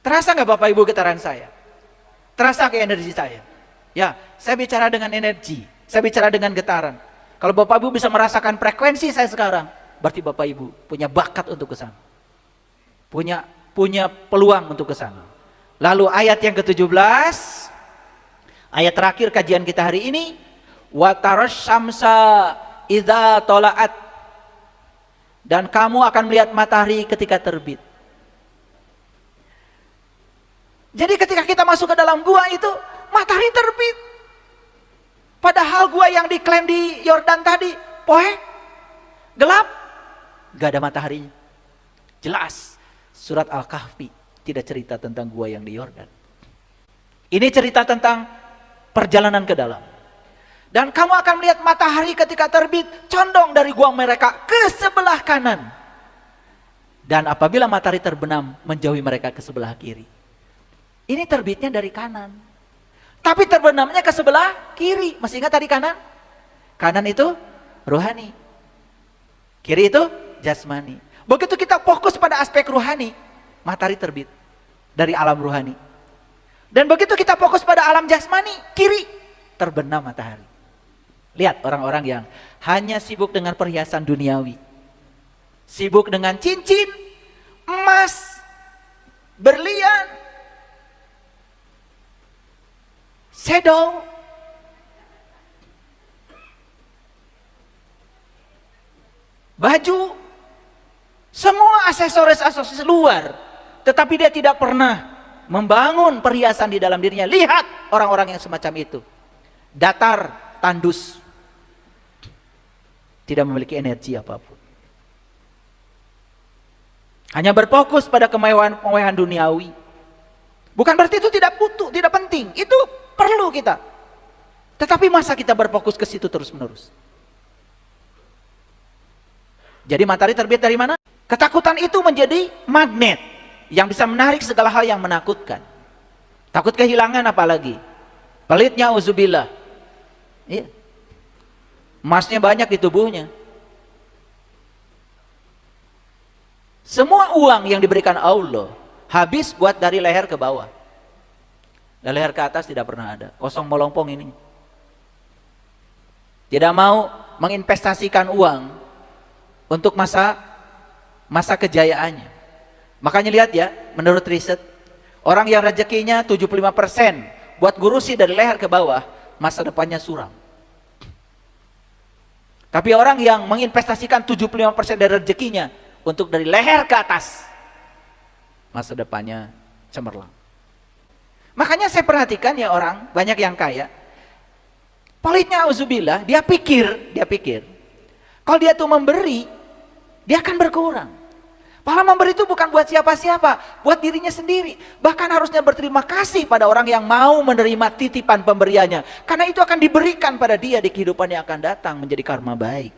Terasa nggak Bapak Ibu getaran saya? Terasa ke energi saya? Ya, saya bicara dengan energi, saya bicara dengan getaran. Kalau Bapak Ibu bisa merasakan frekuensi saya sekarang, berarti Bapak Ibu punya bakat untuk ke sana. Punya peluang untuk ke sana. Lalu ayat yang ke-17, ayat terakhir kajian kita hari ini, wa tarasyamsa idza tola'at, dan kamu akan melihat matahari ketika terbit. Jadi ketika kita masuk ke dalam gua itu, matahari terbit. Padahal gua yang diklaim di Yordan tadi, poek, gelap, gak ada mataharinya. Jelas, surat Al-Kahfi tidak cerita tentang gua yang di Yordan. Ini cerita tentang perjalanan ke dalam. Dan kamu akan melihat matahari ketika terbit, condong dari gua mereka ke sebelah kanan. Dan apabila matahari terbenam, menjauhi mereka ke sebelah kiri. Ini terbitnya dari kanan. Tapi terbenamnya ke sebelah kiri. Masih ingat tadi kanan? Kanan itu rohani. Kiri itu jasmani. Begitu kita fokus pada aspek rohani, matahari terbit dari alam rohani. Dan begitu kita fokus pada alam jasmani, kiri terbenam matahari. Lihat orang-orang yang hanya sibuk dengan perhiasan duniawi. Sibuk dengan cincin, emas, berlian, shadow, baju, semua aksesoris luar. Tetapi dia tidak pernah membangun perhiasan di dalam dirinya. Lihat orang-orang yang semacam itu. Datar, tandus. Tidak memiliki energi apapun. Hanya berfokus pada kemewahan duniawi. Bukan berarti itu tidak butuh, tidak penting. Itu perlu kita. Tetapi masa kita berfokus ke situ terus-menerus? Jadi matahari terbit dari mana? Ketakutan itu menjadi magnet yang bisa menarik segala hal yang menakutkan. Takut kehilangan apalagi. Pelitnya uzubillah. Iya. Emasnya banyak di tubuhnya. Semua uang yang diberikan Allah habis buat dari leher ke bawah. Dari leher ke atas tidak pernah ada. Kosong melompong ini. Tidak mau menginvestasikan uang untuk masa kejayaannya. Makanya lihat ya, menurut riset, orang yang rezekinya 75% buat gurusi dari leher ke bawah, masa depannya suram. Tapi orang yang menginvestasikan 75% dari rezekinya untuk dari leher ke atas, masa depannya cemerlang. Makanya saya perhatikan ya orang, banyak yang kaya, pelitnya auzubillah, dia pikir, kalau dia tuh memberi, dia akan berkurang. Padahal memberi itu bukan buat siapa-siapa, buat dirinya sendiri. Bahkan harusnya berterima kasih pada orang yang mau menerima titipan pemberiannya. Karena itu akan diberikan pada dia di kehidupan yang akan datang menjadi karma baik.